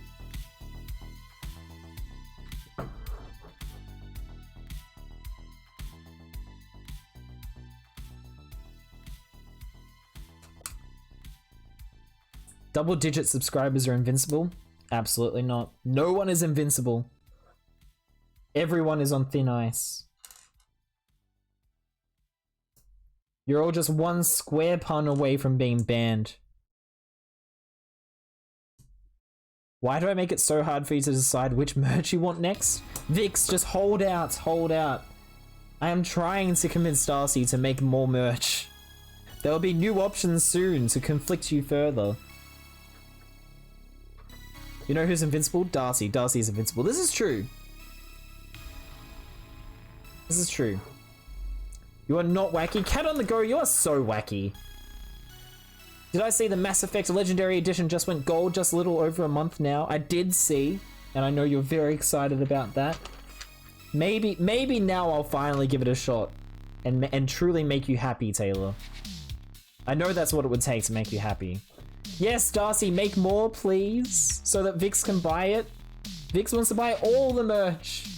Double-digit subscribers are invincible? Absolutely not. No one is invincible. Everyone is on thin ice. You're all just one square pun away from being banned. Why do I make it so hard for you to decide which merch you want next? Vix, just hold out, hold out. I am trying to convince Darcy to make more merch. There will be new options soon to conflict you further. You know who's invincible? Darcy. Darcy is invincible. This is true. This is true. You are not wacky. Cat on the Go, you are so wacky. Did I see the Mass Effect Legendary Edition just went gold just a little over a month now? I did see, and I know you're very excited about that. Maybe now I'll finally give it a shot and truly make you happy, Taylor. I know that's what it would take to make you happy. Yes, Darcy, make more, please, so that Vix can buy it. Vix wants to buy all the merch,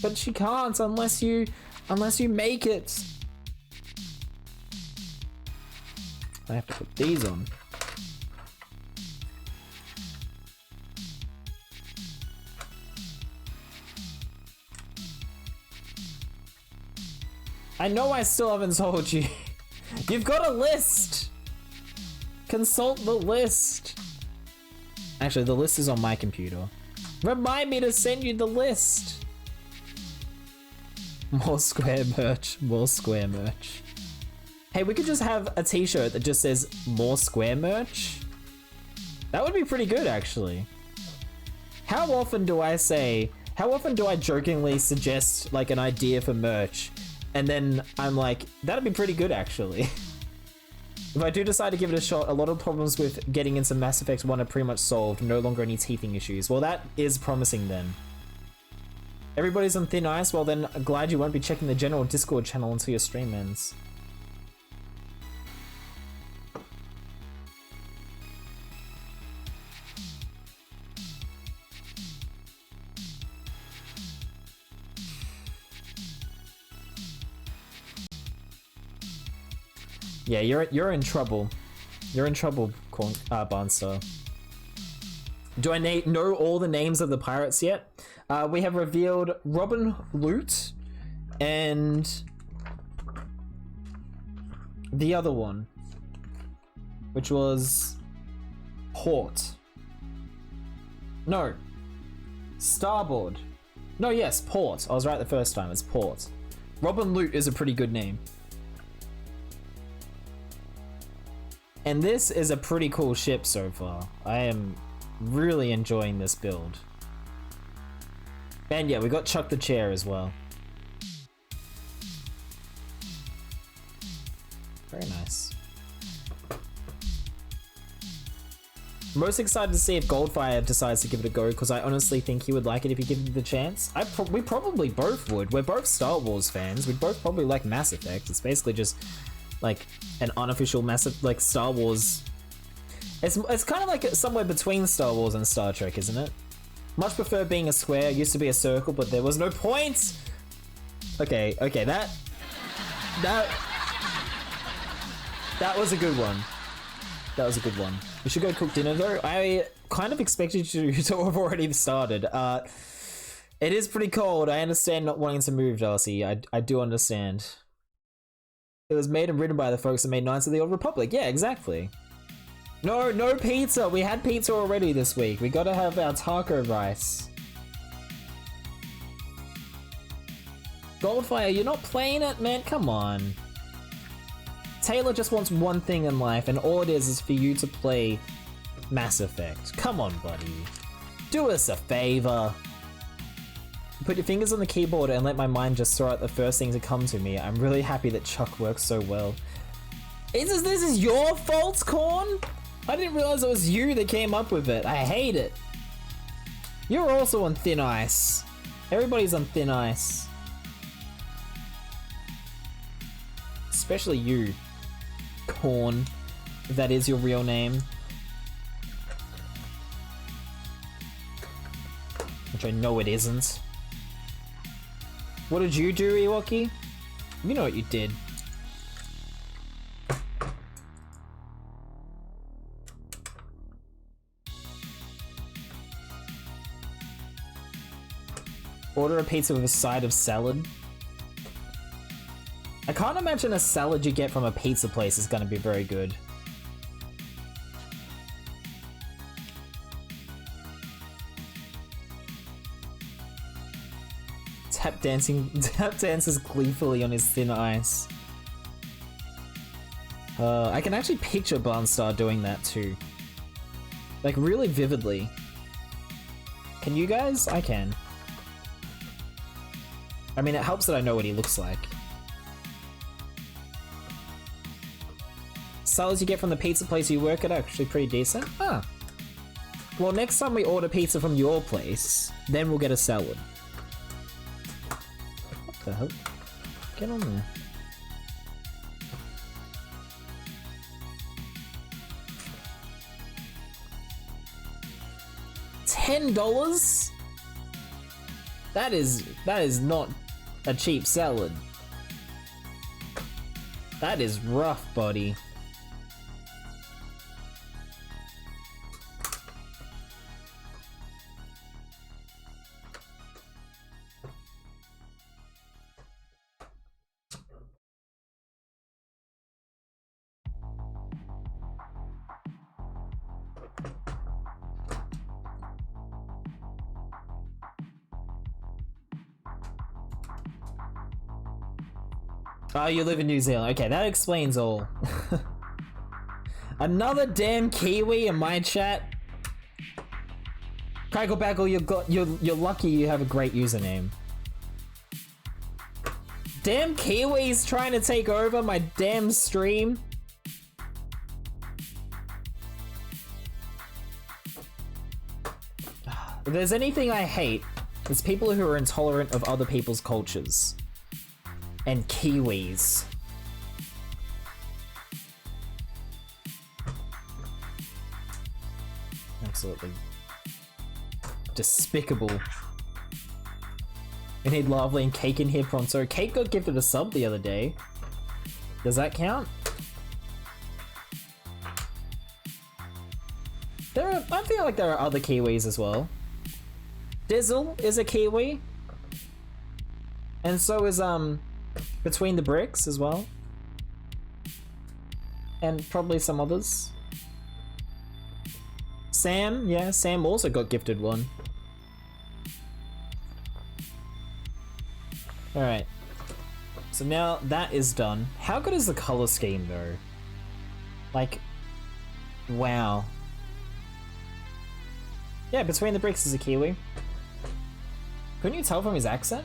but she can't unless you make it. I have to put these on. I know I still haven't told you. You've got a list. Consult the list. Actually, the list is on my computer. Remind me to send you the list. More Square merch. More Square merch. Hey, we could just have a t-shirt that just says more Square merch. That would be pretty good, actually. How often do I jokingly suggest like an idea for merch, and then I'm like, that'd be pretty good, actually. If I do decide to give it a shot, a lot of problems with getting into Mass Effect 1 are pretty much solved. No longer any teething issues. Well, that is promising then. Everybody's on thin ice? Well then, glad you won't be checking the general Discord channel until your stream ends. Yeah, you're in trouble. You're in trouble, Barnstar. Do I know all the names of the pirates yet? We have revealed Robin Loot and the other one, which was Port. No, Starboard. No, yes, Port. I was right the first time. It's Port. Robin Loot is a pretty good name. And this is a pretty cool ship so far. I am really enjoying this build. And yeah, we got Chuck the Chair as well. Very nice. Most excited to see if Goldfire decides to give it a go, because I honestly think he would like it if he gives it the chance. We probably both would. We're both Star Wars fans. We'd both probably like Mass Effect. It's basically just like an unofficial massive like Star Wars. It's kind of like somewhere between Star Wars and Star Trek, isn't it? Much prefer being a square. It used to be a circle, but there was no point. Okay, that was a good one. That was a good one. We should go cook dinner though. I kind of expected you to have already started. It is pretty cold. I understand not wanting to move, Darcy. I do understand. It was made and written by the folks that made Knights of the Old Republic. Yeah, exactly. No pizza. We had pizza already this week. We gotta have our taco rice. Goldfire, you're not playing it, man. Come on. Taylor just wants one thing in life, and all it is for you to play Mass Effect. Come on, buddy. Do us a favor. Put your fingers on the keyboard and let my mind just throw out the first thing to come to me. I'm really happy that Chuck works so well. This is your fault, Corn? I didn't realize it was you that came up with it. I hate it. You're also on thin ice. Everybody's on thin ice. Especially you, Corn, if that is your real name. Which I know it isn't. What did you do, Ewokey? You know what you did. Order a pizza with a side of salad. I can't imagine a salad you get from a pizza place is going to be very good. Tap dances gleefully on his thin ice. I can actually picture Barnstar doing that too. Like really vividly. Can you guys? I can. I mean, it helps that I know what he looks like. Salads you get from the pizza place you work at are actually pretty decent. Ah. Well, next time we order pizza from your place, then we'll get a salad. What the hell? Get on there. $10? That is not a cheap salad. That is rough, buddy. Oh, you live in New Zealand. Okay, that explains all. Another damn Kiwi in my chat. Cracklebackle, you're lucky you have a great username. Damn Kiwis trying to take over my damn stream. If there's anything I hate, it's people who are intolerant of other people's cultures. And Kiwis. Absolutely despicable. We need Lovely and Cake in here pronto. Cake got gifted a sub the other day. Does that count? I feel like there are other Kiwis as well. Dizzle is a Kiwi. And so is Between the Bricks as well. And probably some others. Sam, yeah, Sam also got gifted one. Alright. So now that is done. How good is the color scheme though? Like, wow. Yeah, Between the Bricks is a Kiwi. Couldn't you tell from his accent?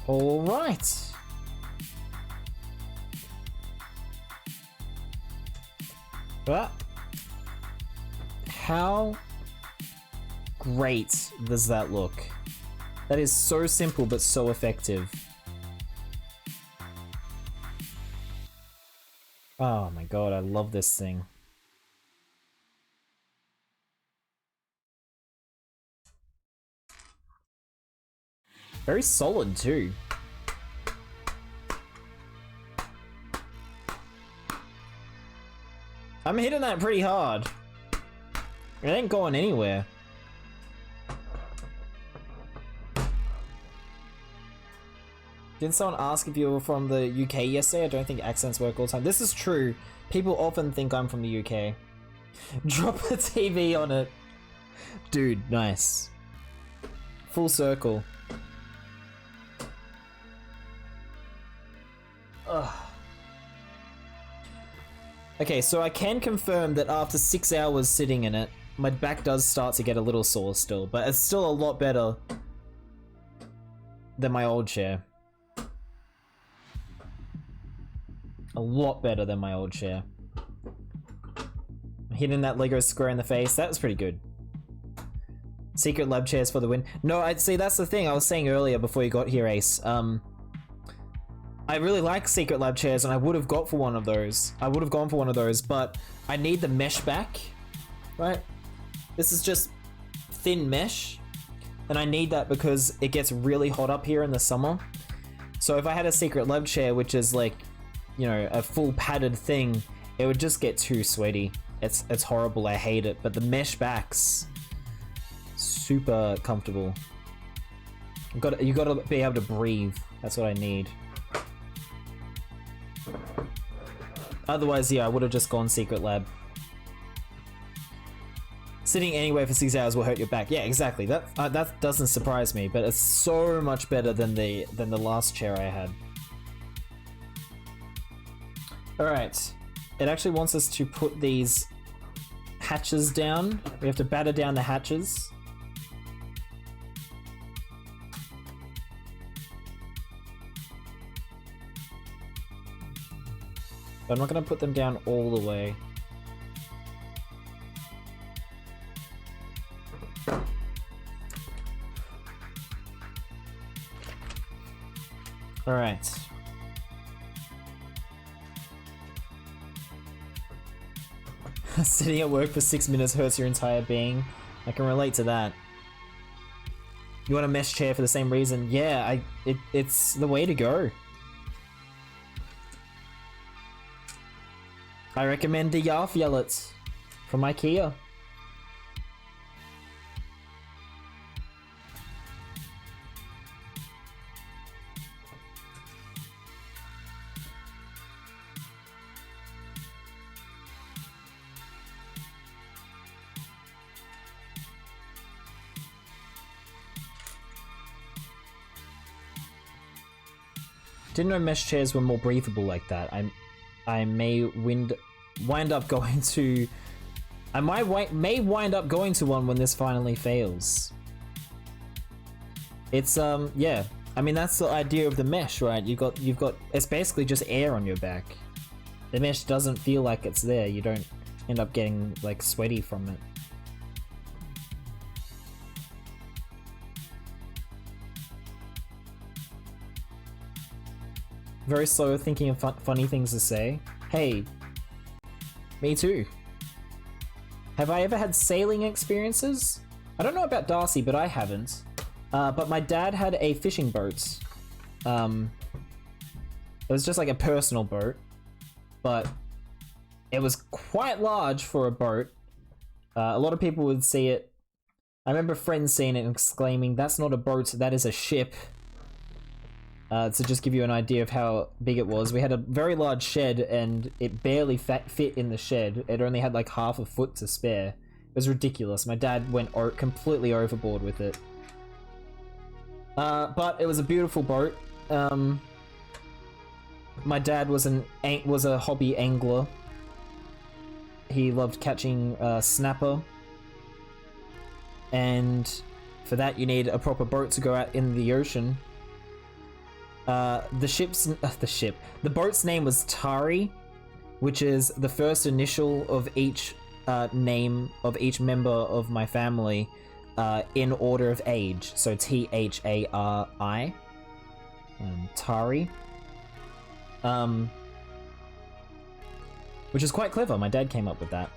All right. But how great does that look? That is so simple but so effective. Oh my god, I love this thing. Very solid too. I'm hitting that pretty hard. It ain't going anywhere. Didn't someone ask if you were from the UK yesterday? I don't think accents work all the time. This is true. People often think I'm from the UK. Drop a TV on it. Dude, nice. Full circle. Ugh. Okay, so I can confirm that after 6 hours sitting in it, my back does start to get a little sore still, but it's still a lot better than my old chair. A lot better than my old chair. Hitting that Lego square in the face, that was pretty good. Secret lab chairs for the win. No, I'd say that's the thing I was saying earlier before you got here, Ace. I really like secret lab chairs and I would have got for one of those. I would have gone for one of those, but I need the mesh back, right? This is just thin mesh and I need that because it gets really hot up here in the summer. So if I had a secret lab chair, which is like, you know, a full padded thing, it would just get too sweaty. It's horrible, I hate it, but the mesh backs, super comfortable. You gotta be able to breathe, that's what I need. Otherwise, yeah, I would have just gone secret lab. Sitting anywhere for 6 hours will hurt your back. Yeah, exactly. That doesn't surprise me, but it's so much better than the last chair I had. All right, it actually wants us to put these hatches down. We have to batter down the hatches. But I'm not going to put them down all the way. All right. Sitting at work for 6 minutes hurts your entire being. I can relate to that. You want a mesh chair for the same reason? Yeah, it's the way to go. I recommend the Jarfjellet from IKEA. Didn't know mesh chairs were more breathable like that. I may wind up going to. I may wind up going to one when this finally fails. It's yeah. I mean that's the idea of the mesh, right? You've got it's basically just air on your back. The mesh doesn't feel like it's there. You don't end up getting like sweaty from it. Very slow thinking of funny things to say. Hey, me too. Have I ever had sailing experiences? I don't know about Darcy, but I haven't. But my dad had a fishing boat. It was just like a personal boat, but it was quite large for a boat. A lot of people would see it. I remember friends seeing it and exclaiming, "That's not a boat, that is a ship." To just give you an idea of how big it was, we had a very large shed and it barely fit in the shed. It only had like half a foot to spare. It was ridiculous. My dad went completely overboard with it. But it was a beautiful boat. My dad was a hobby angler. He loved catching snapper. And for that you need a proper boat to go out in the ocean. The boat's name was Tari, which is the first initial of each name of each member of my family in order of age. So Thari. Tari. Which is quite clever. My dad came up with that.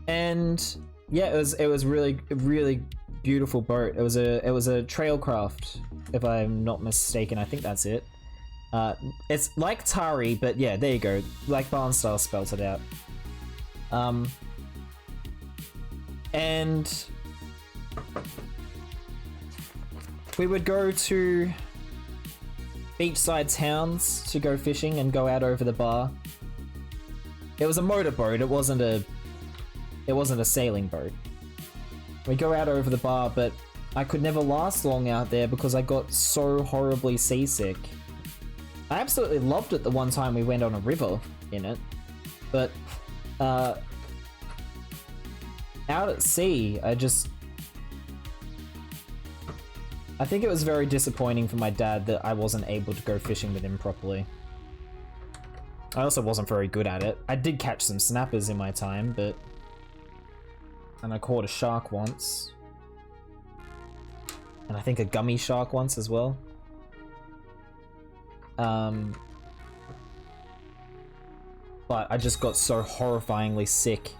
And yeah, it was really beautiful boat. It was a trailcraft, if I'm not mistaken. I think that's it. It's like Tari, but yeah, there you go. Like Barnstyle spelt it out. And we would go to beachside towns to go fishing and go out over the bar. It was a motorboat. It wasn't a sailing boat. We go out over the bar, but I could never last long out there because I got so horribly seasick. I absolutely loved it the one time we went on a river in it, but out at sea, I think it was very disappointing for my dad that I wasn't able to go fishing with him properly. I also wasn't very good at it. I did catch some snappers in my time, but... And I caught a shark once. And I think a gummy shark once as well. But I just got so horrifyingly sick.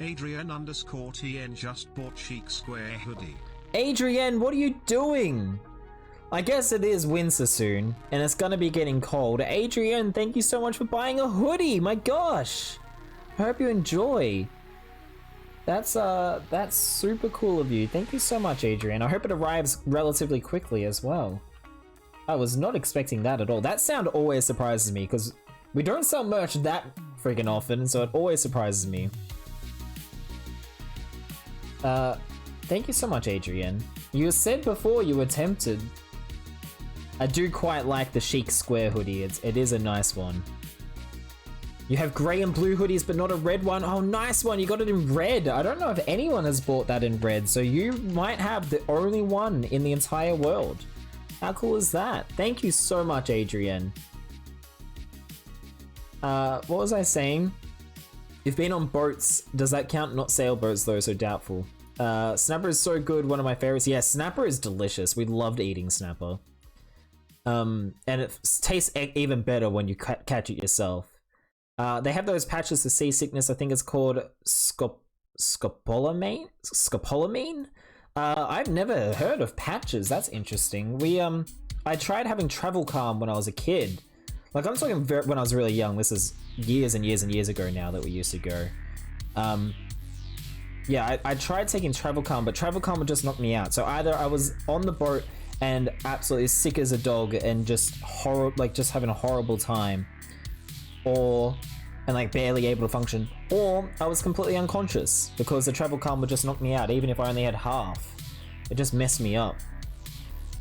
Adrian_TN just bought Chic Square hoodie. Adrian, what are you doing? I guess it is winter soon, and it's gonna be getting cold. Adrian, thank you so much for buying a hoodie. My gosh, I hope you enjoy. That's super cool of you. Thank you so much, Adrian. I hope it arrives relatively quickly as well. I was not expecting that at all. That sound always surprises me because we don't sell merch that freaking often, so it always surprises me. Thank you so much, Adrian. You said before you were tempted. I do quite like the Chic Square hoodie. It is a nice one. You have grey and blue hoodies, but not a red one. Oh, nice one. You got it in red. I don't know if anyone has bought that in red, so you might have the only one in the entire world. How cool is that? Thank you so much, Adrian. What was I saying? You've been on boats. Does that count? Not sailboats, though, so doubtful. Snapper is so good. One of my favorites. Yeah, snapper is delicious. We loved eating snapper. And it tastes even better when you catch it yourself. They have those patches for seasickness. I think it's called scopolamine. Scopolamine. I've never heard of patches. That's interesting. I tried having travel calm when I was a kid. Like, I'm talking when I was really young. This is years and years and years ago now that we used to go. Yeah, I tried taking travel calm, but travel calm would just knock me out. So either I was on the boat and absolutely sick as a dog and just just having a horrible time, and like barely able to function, or I was completely unconscious because the travel calm would just knock me out, even if I only had half. It just messed me up.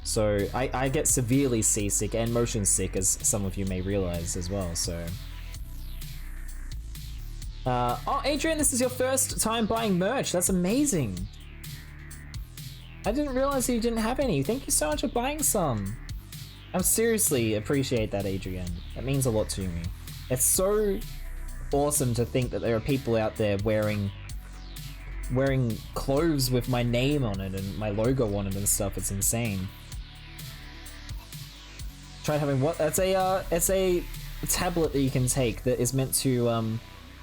So I get severely seasick and motion sick, as some of you may realize as well. So oh, Adrian, this is your first time buying merch. That's amazing. I didn't realize you didn't have any. Thank you so much for buying some. I seriously appreciate that, Adrian. That means a lot to me. It's so awesome to think that there are people out there wearing clothes with my name on it and my logo on it and stuff. It's insane. Try having what? It's a tablet that you can take that is meant to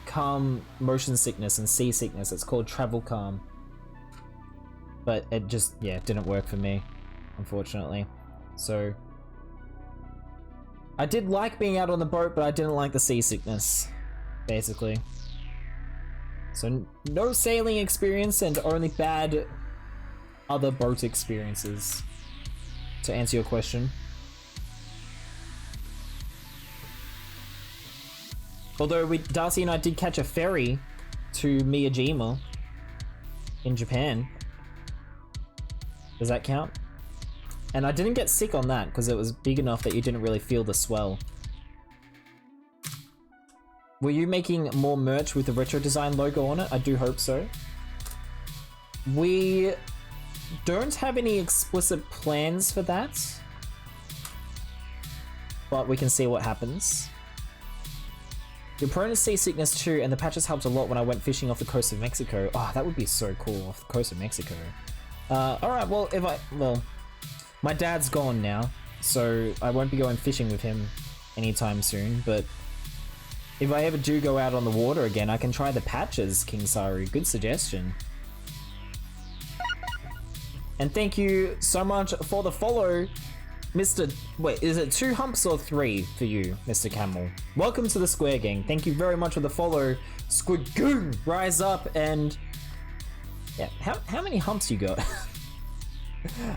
calm motion sickness and seasickness. It's called Travel Calm. But it just, yeah, didn't work for me, unfortunately. So I did like being out on the boat, but I didn't like the seasickness, basically. So no sailing experience and only bad other boat experiences, to answer your question. Although Darcy and I did catch a ferry to Miyajima in Japan. Does that count? And I didn't get sick on that because it was big enough that you didn't really feel the swell. Were you making more merch with the retro design logo on it? I do hope so. We don't have any explicit plans for that, but we can see what happens. You're prone to seasickness too, and the patches helped a lot when I went fishing off the coast of Mexico. Oh, that would be so cool, off the coast of Mexico. Alright, well, my dad's gone now, so I won't be going fishing with him anytime soon, but if I ever do go out on the water again, I can try the patches, King Saru. Good suggestion. And thank you so much for the follow, Mr. Wait, is it 2 humps or 3 for you, Mr. Camel? Welcome to the Square Gang. Thank you very much for the follow, Squid Goon. Rise up and... yeah, how many humps you got?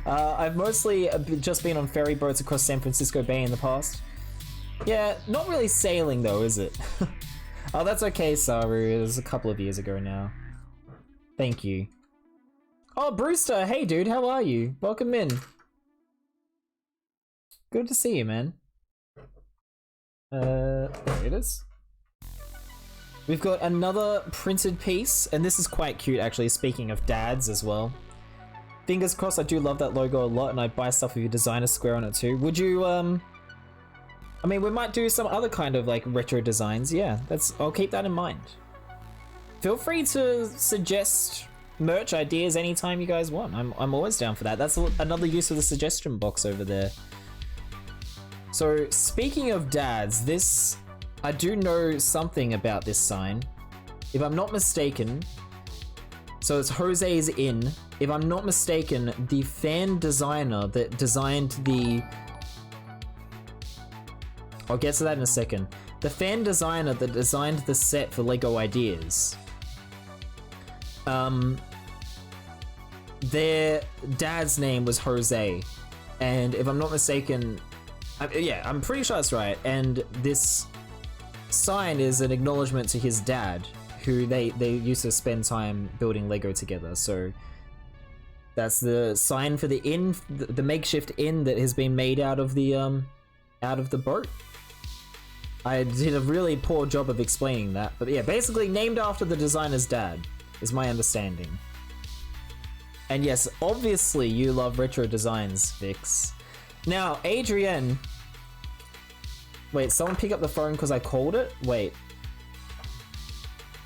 I've mostly just been on ferry boats across San Francisco Bay in the past. Yeah, not really sailing though, is it? Oh, that's okay, Saru. It was a couple of years ago now. Thank you. Oh, Brewster, hey dude, how are you? Welcome in. Good to see you, man. There it is. We've got another printed piece, and this is quite cute actually, speaking of dads as well. Fingers crossed, I do love that logo a lot, and I'd buy stuff with your designer square on it too. Would you, I mean, we might do some other kind of like retro designs, yeah, I'll keep that in mind. Feel free to suggest merch ideas anytime you guys want. I'm always down for that. That's another use of the suggestion box over there. So, speaking of dads, I do know something about this sign. If I'm not mistaken, so it's Jose's Inn. If I'm not mistaken, the fan designer that designed the... I'll get to that in a second. The fan designer that designed the set for LEGO Ideas, their dad's name was Jose. And if I'm not mistaken... yeah, I'm pretty sure that's right. And this sign is an acknowledgement to his dad, who they used to spend time building Lego together. So that's the sign for the inn, the makeshift inn that has been made out of the boat. I did a really poor job of explaining that, but yeah, basically named after the designer's dad is my understanding. And yes, obviously you love retro designs, Vix. Now, Adrienne... Wait, someone pick up the phone because I called it? Wait.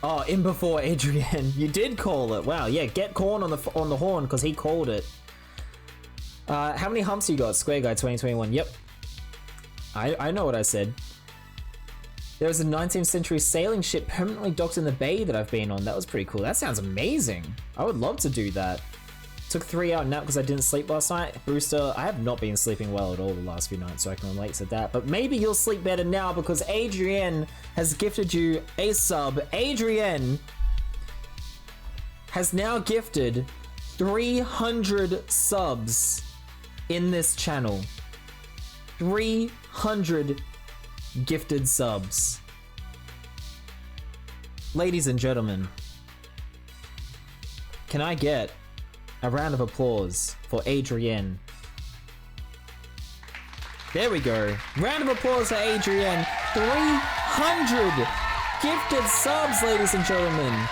Oh, in before Adrienne. You did call it. Wow, yeah, get Corn on the horn because he called it. How many humps you got? Square Guy 2021. Yep. I know what I said. There was a 19th century sailing ship permanently docked in the bay that I've been on. That was pretty cool. That sounds amazing. I would love to do that. Took 3-hour nap because I didn't sleep last night. Brewster, I have not been sleeping well at all the last few nights, so I can relate to that. But maybe you'll sleep better now because Adrienne has gifted you a sub. Adrienne has now gifted 300 subs in this channel. 300 gifted subs. Ladies and gentlemen, can I get a round of applause for Adrienne? There we go. Round of applause for Adrienne. 300 gifted subs, ladies and gentlemen.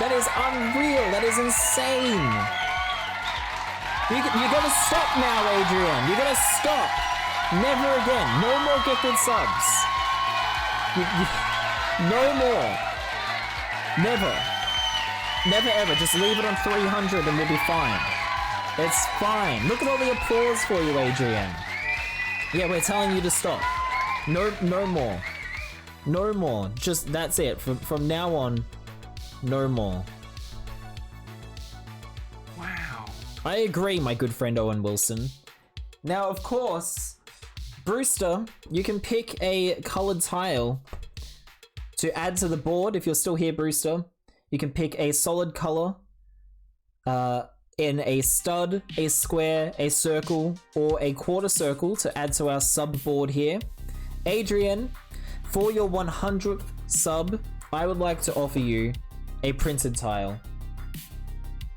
That is unreal. That is insane. You gotta stop now, Adrienne. You gotta stop. Never again. No more gifted subs. No more. Never. Never ever. Just leave it on 300 and we'll be fine. It's fine. Look at all the applause for you, Adrienne. Yeah, we're telling you to stop. No more. No more. Just, that's it. From now on, no more. Wow. I agree, my good friend Owen Wilson. Now, of course, Brewster, you can pick a colored tile to add to the board. If you're still here, Brewster, you can pick a solid color in a stud, a square, a circle, or a quarter circle to add to our sub board here. Adrienne, for your 100th sub, I would like to offer you a printed tile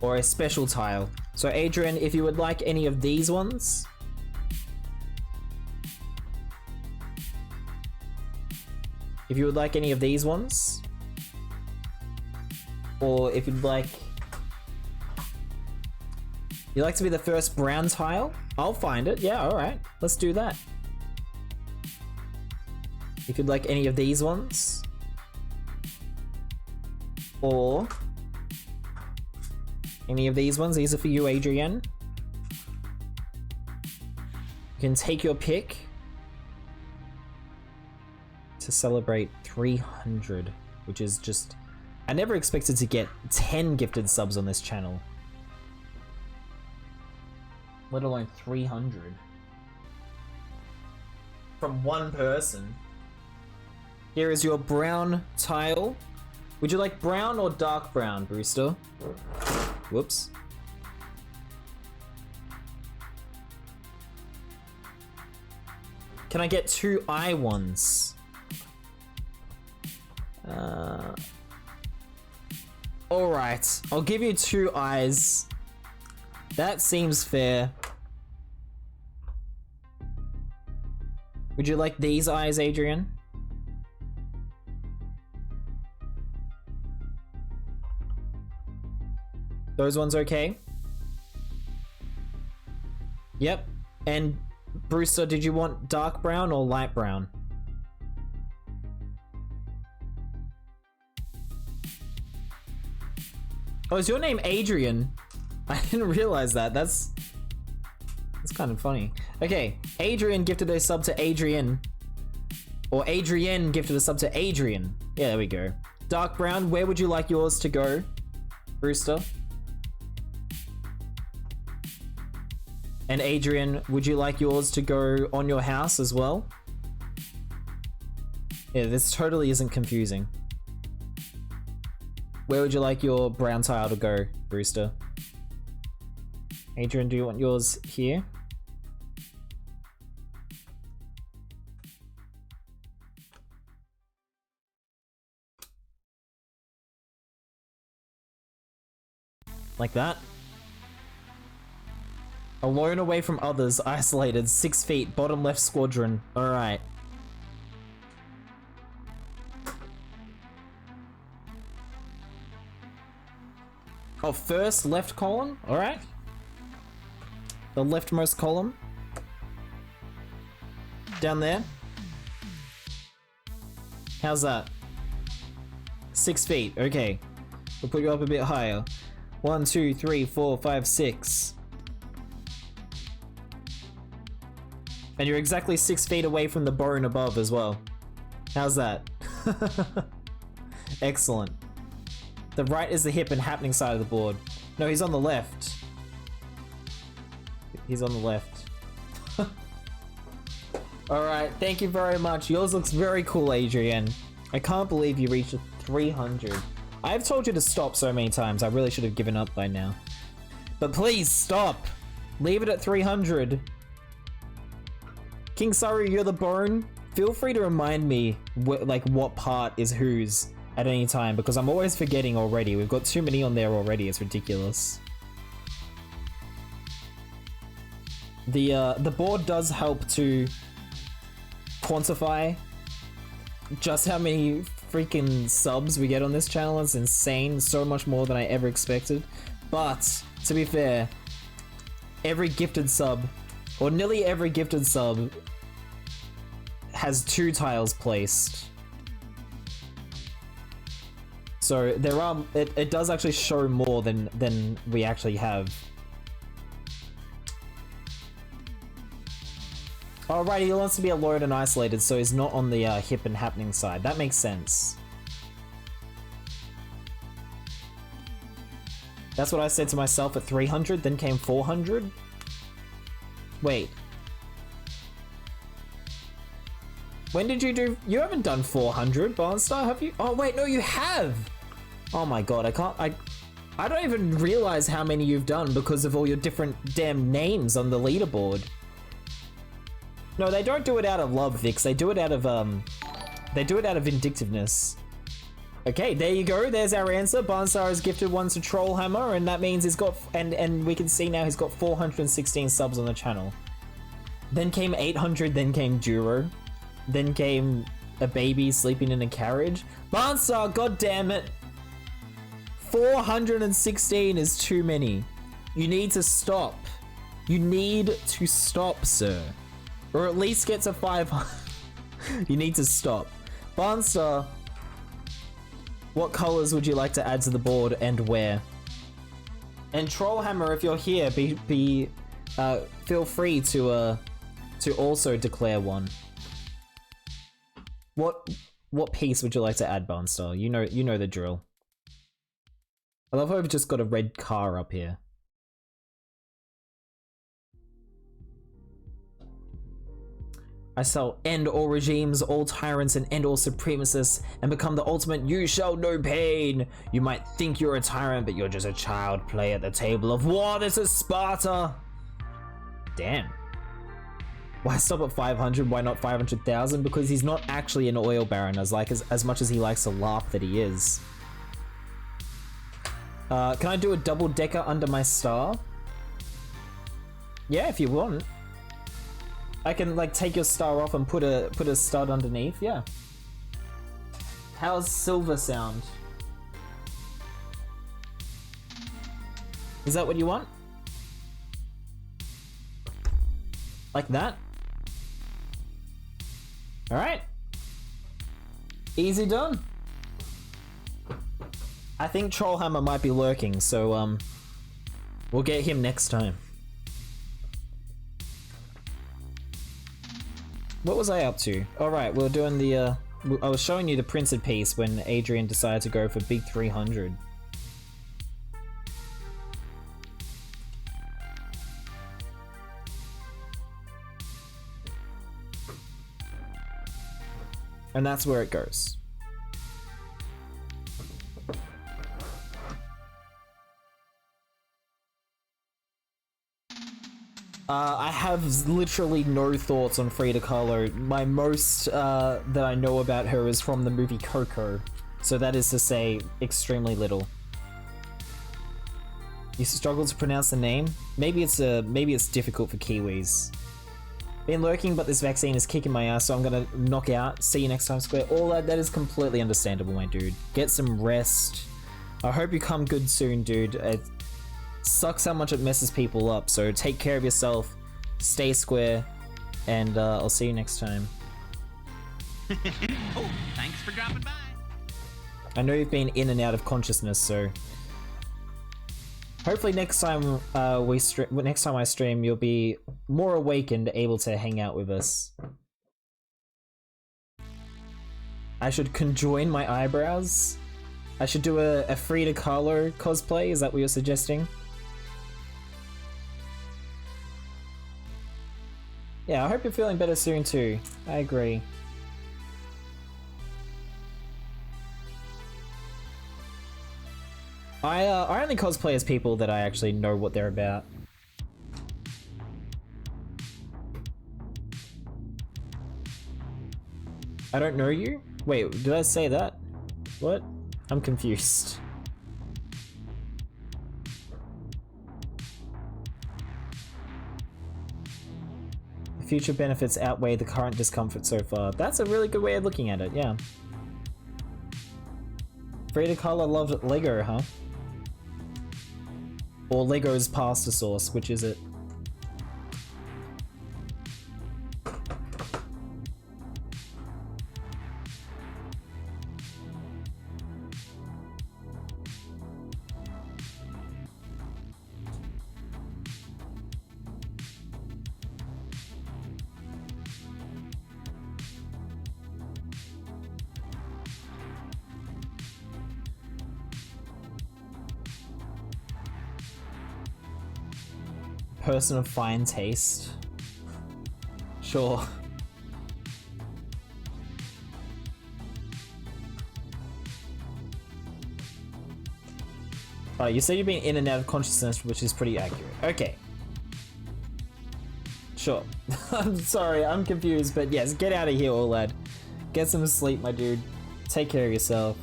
or a special tile. So Adrienne, if you would like any of these ones, if you would like any of these ones, or if you'd like to be the first brown tile, I'll find it. Yeah, all right, let's do that. If you'd like any of these ones, or any of these ones, these are for you, Adrienne. You can take your pick to celebrate 300, which is just, I never expected to get 10 gifted subs on this channel, let alone 300 from one person. Here is your brown tile. Would you like brown or dark brown, Brewster? Whoops. Can I get 2 eye ones? Alright, I'll give you 2 eyes. That seems fair. Would you like these eyes, Adrienne? Those ones okay? Yep. And Brewster, did you want dark brown or light brown? Oh, is your name Adrian? I didn't realize that. That's kind of funny. Okay, Adrian gifted a sub to Adrian. Or Adrienne gifted a sub to Adrian. Yeah, there we go. Dark brown, where would you like yours to go, Brewster? And Adrian, would you like yours to go on your house as well? Yeah, this totally isn't confusing. Where would you like your brown tile to go, Brewster? Adrian, do you want yours here? Like that? Alone away from others, isolated, 6 feet, bottom left squadron. Alright. Oh, first left column? Alright. The leftmost column. Down there. How's that? 6 feet, okay. We'll put you up a bit higher. 1, 2, 3, 4, 5, 6. And you're exactly 6 feet away from the bone above as well. How's that? Excellent. The right is the hip and happening side of the board. No, he's on the left. He's on the left. Alright, thank you very much. Yours looks very cool, Adrian. I can't believe you reached 300. I've told you to stop so many times. I really should have given up by now. But please, stop! Leave it at 300. King Saru, you're the bone. Feel free to remind me what part is whose at any time, because I'm always forgetting already. We've got too many on there already, it's ridiculous. The board does help to quantify just how many freaking subs we get on this channel. It's insane, so much more than I ever expected. But, to be fair, every gifted sub, or nearly every gifted sub, has 2 tiles placed. So there are, it does actually show more than we actually have. Alrighty, he wants to be alone and isolated, so he's not on the hip and happening side. That makes sense. That's what I said to myself at 300, then came 400? Wait. When did you do... You haven't done 400, Barnstar, have you? Oh wait, no, you have! Oh my god, I don't even realize how many you've done because of all your different damn names on the leaderboard. No, they don't do it out of love, Vix. They do it out of, vindictiveness. Okay, there you go. There's our answer. Barnstar has gifted one to Trollhammer, and that means he's got, and we can see now he's got 416 subs on the channel. Then came 800, then came Duro. Then came a baby sleeping in a carriage. Barnstar, god damn it. 416 is too many. You need to stop. You need to stop, sir. Or at least get to 500. You need to stop. Barnstar, what colors would you like to add to the board and where? And Trollhammer, if you're here, feel free to also declare one. What piece would you like to add, Barnstar? You know the drill. I love how we've just got a red car up here. I shall end all regimes, all tyrants, and end all supremacists, and become the ultimate you shall know pain. You might think you're a tyrant, but you're just a child play at the table of war. This is Sparta. Damn. Why stop at 500? Why not 500,000? Because he's not actually an oil baron, as much as he likes to laugh that he is. Can I do a double decker under my star? Yeah, if you want. I can like take your star off and put a stud underneath, yeah. How's silver sound? Is that what you want? Like that? Alright. Easy done. I think Trollhammer might be lurking, so we'll get him next time. What was I up to? Alright, we were doing the, I was showing you the printed piece when Adrian decided to go for big 300. And that's where it goes. I have literally no thoughts on Frida Kahlo. My most that I know about her is from the movie Coco, so that is to say, extremely little. You struggle to pronounce the name? Maybe it's difficult for Kiwis. Been lurking, but this vaccine is kicking my ass, so I'm gonna knock out. See you next time, Square. All that is completely understandable, my dude. Get some rest. I hope you come good soon, dude. It sucks how much it messes people up, so take care of yourself, stay square, and I'll see you next time. Oh, thanks for dropping by. I know you've been in and out of consciousness, so Hopefully next time next time I stream, you'll be more awake and able to hang out with us. I should conjoin my eyebrows. I should do a Frida Kahlo cosplay. Is that what you're suggesting? Yeah, I hope you're feeling better soon too. I agree. I only cosplay as people that I actually know what they're about. I don't know you? Wait, did I say that? What? I'm confused. The future benefits outweigh the current discomfort so far. That's a really good way of looking at it, yeah. Frida Kahlo loved Lego, huh? Or Lego's pasta sauce, which is it? Person of fine taste. Sure. You said you've been in and out of consciousness, which is pretty accurate. Okay. Sure. I'm sorry, I'm confused, but yes, get out of here, old lad. Get some sleep, my dude. Take care of yourself.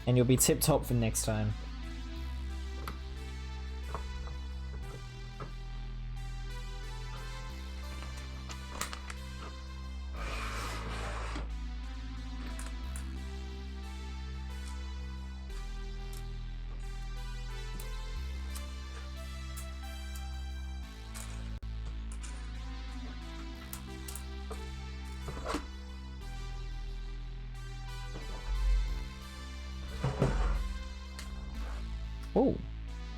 And you'll be tip-top for next time. Oh,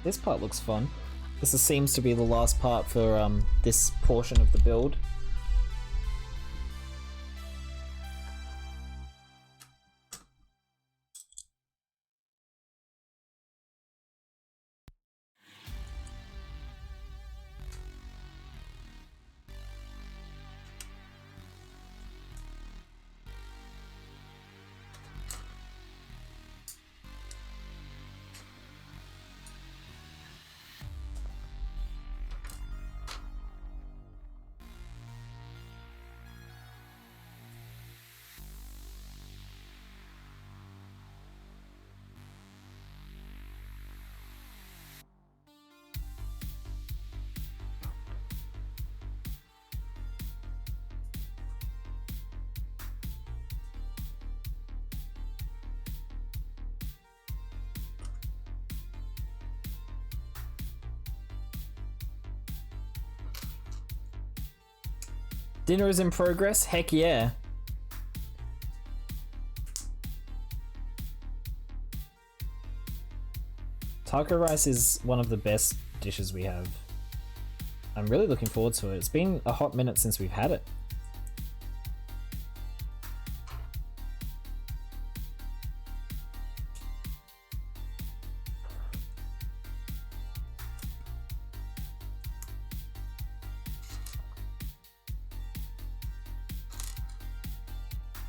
this part looks fun. This seems to be the last part for this portion of the build. Dinner is in progress? Heck yeah. Taco rice is one of the best dishes we have. I'm really looking forward to it. It's been a hot minute since we've had it.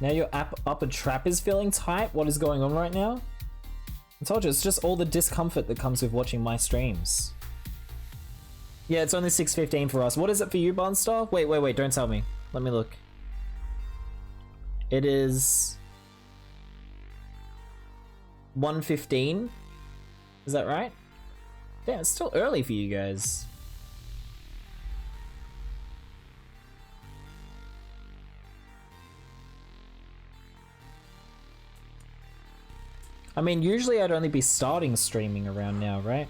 Now your upper trap is feeling tight? What is going on right now? I told you, it's just all the discomfort that comes with watching my streams. Yeah, it's only 6:15 for us. What is it for you, Barnstar? Wait, don't tell me. Let me look. It is 1:15. Is that right? Yeah, it's still early for you guys. I mean, usually I'd only be starting streaming around now, right?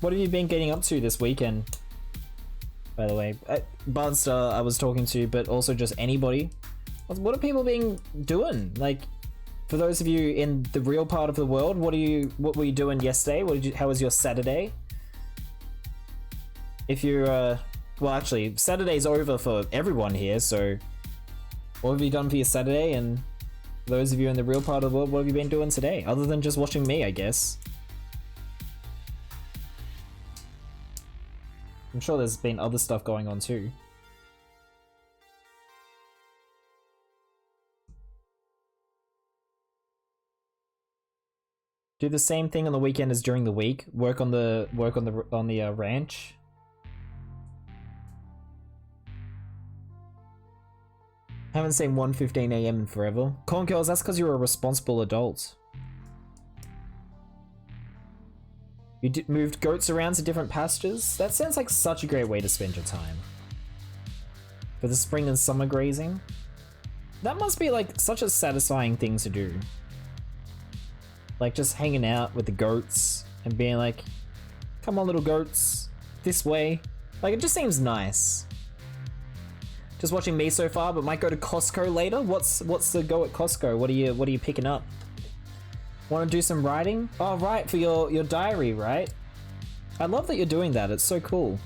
What have you been getting up to this weekend? By the way, Barnstar I was talking to, but also just anybody. What are people been doing? Like, For those of you in the real part of the world, what were you doing yesterday? How was your Saturday? If you're well, actually, Saturday's over for everyone here, so what have you done for your Saturday? And those of you in the real part of the world, what have you been doing today? Other than just watching me, I guess. I'm sure there's been other stuff going on too. Do the same thing on the weekend as during the week. Work on the ranch. Haven't seen 1:15 AM in forever. Corn Girls, that's because you're a responsible adult. You moved goats around to different pastures? That sounds like such a great way to spend your time. For the spring and summer grazing? That must be like such a satisfying thing to do. Like just hanging out with the goats and being like, come on little goats, this way. Like it just seems nice. Just watching me so far, but might go to Costco later. What's the go at Costco? What are you picking up? Want to do some writing? Oh right, for your diary, right? I love that you're doing that. It's so cool.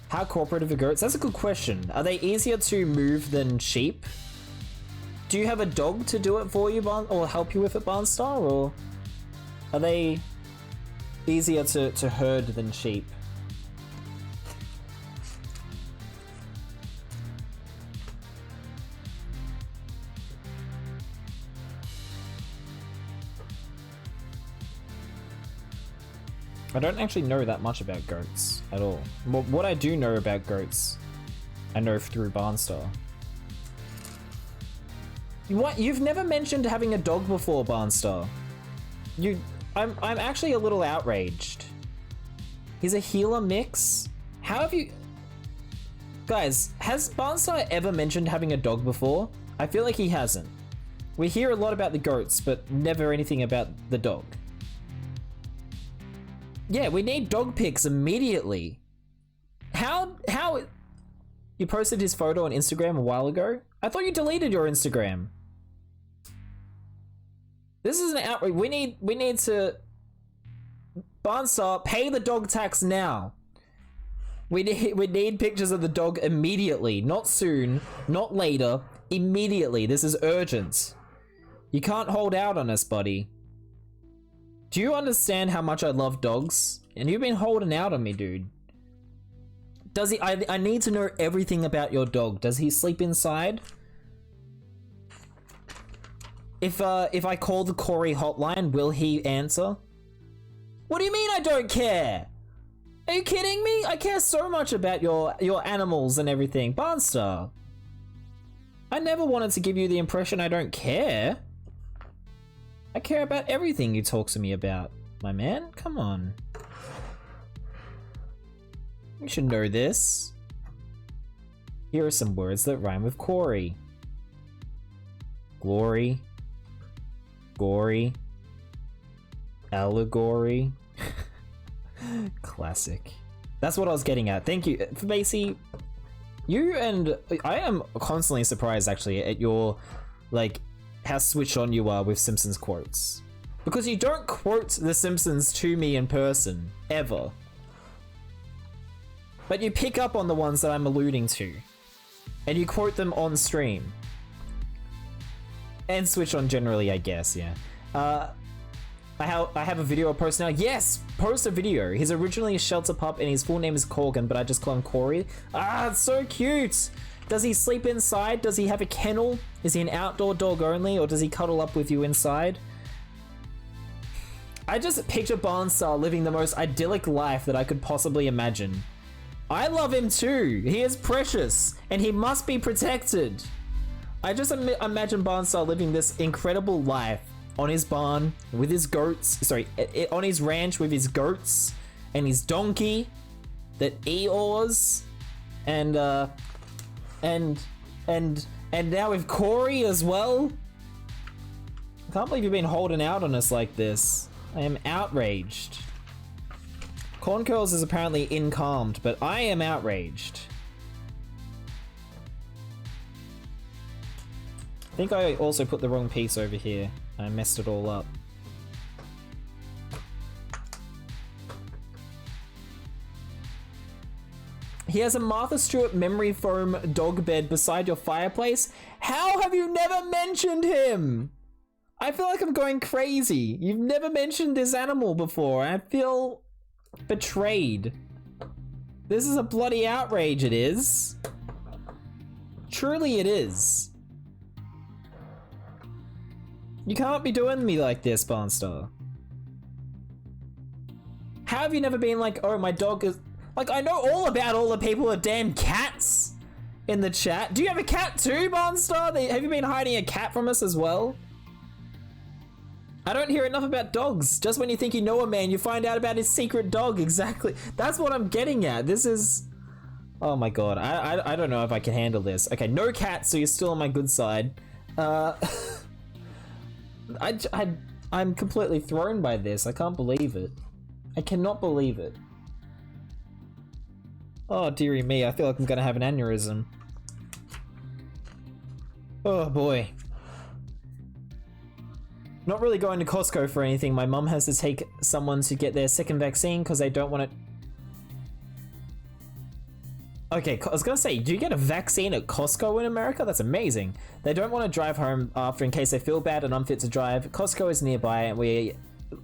How cooperative are goats? That's a good question. Are they easier to move than sheep? Do you have a dog to do it for you, or help you with it, Barnstar, or are they easier to herd than sheep? I don't actually know that much about goats at all. What I do know about goats, I know through Barnstar. What? You've never mentioned having a dog before, Barnstar. I'm actually a little outraged. He's a healer mix? How have you... Guys, has Barnstar ever mentioned having a dog before? I feel like he hasn't. We hear a lot about the goats, but never anything about the dog. Yeah, we need dog pics immediately. How... You posted his photo on Instagram a while ago? I thought you deleted your Instagram. This is an outrage. We need to... Barnstar, pay the dog tax now. We need pictures of the dog immediately. Not soon, not later. Immediately. This is urgent. You can't hold out on us, buddy. Do you understand how much I love dogs? And you've been holding out on me, dude. Does he... I need to know everything about your dog. Does he sleep inside? If I call the Corey hotline, will he answer? What do you mean I don't care? Are you kidding me? I care so much about your animals and everything. Barnstar. I never wanted to give you the impression I don't care. I care about everything you talk to me about, my man. Come on. You should know this. Here are some words that rhyme with Corey. Glory. Gory. Allegory. Classic. That's what I was getting at. Thank you. Macy, you and I am constantly surprised actually at your, like, how switched on you are with Simpsons quotes. Because you don't quote The Simpsons to me in person, ever. But you pick up on the ones that I'm alluding to. And you quote them on stream. And switch on generally, I guess, yeah. I have a video post now. Yes! Post a video. He's originally a shelter pup and his full name is Corgan, but I just call him Corey. Ah, it's so cute! Does he sleep inside? Does he have a kennel? Is he an outdoor dog only, or does he cuddle up with you inside? I just picture Barnstar living the most idyllic life that I could possibly imagine. I love him too. He is precious, and he must be protected. I just imagine Barnstar living this incredible life on his barn with his goats. Sorry, on his ranch with his goats and his donkey that Eeyores, and now with Corey as well. I can't believe you've been holding out on us like this. I am outraged. Corn Curls is apparently incalmed, but I am outraged. think I also put the wrong piece over here. I messed it all up. He has a Martha Stewart memory foam dog bed beside your fireplace. How have you never mentioned him? I feel like I'm going crazy. You've never mentioned this animal before. I feel betrayed. This is a bloody outrage, it is. Truly it is. You can't be doing me like this, Barnstar. How have you never been like, oh, my dog is... Like, I know all about all the people with damn cats in the chat. Do you have a cat too, Barnstar? Have you been hiding a cat from us as well? I don't hear enough about dogs. Just when you think you know a man, you find out about his secret dog. Exactly. That's what I'm getting at. This is... Oh my god. I don't know if I can handle this. Okay, no cats, so you're still on my good side. I'm completely thrown by this. I can't believe it. I cannot believe it. Oh, dearie me. I feel like I'm gonna have an aneurysm. Oh boy. Not really going to Costco for anything. My mum has to take someone to get their second vaccine because they don't want it. Okay, I was gonna say, do you get a vaccine at Costco in America? That's amazing. They don't want to drive home after in case they feel bad and unfit to drive. Costco is nearby and we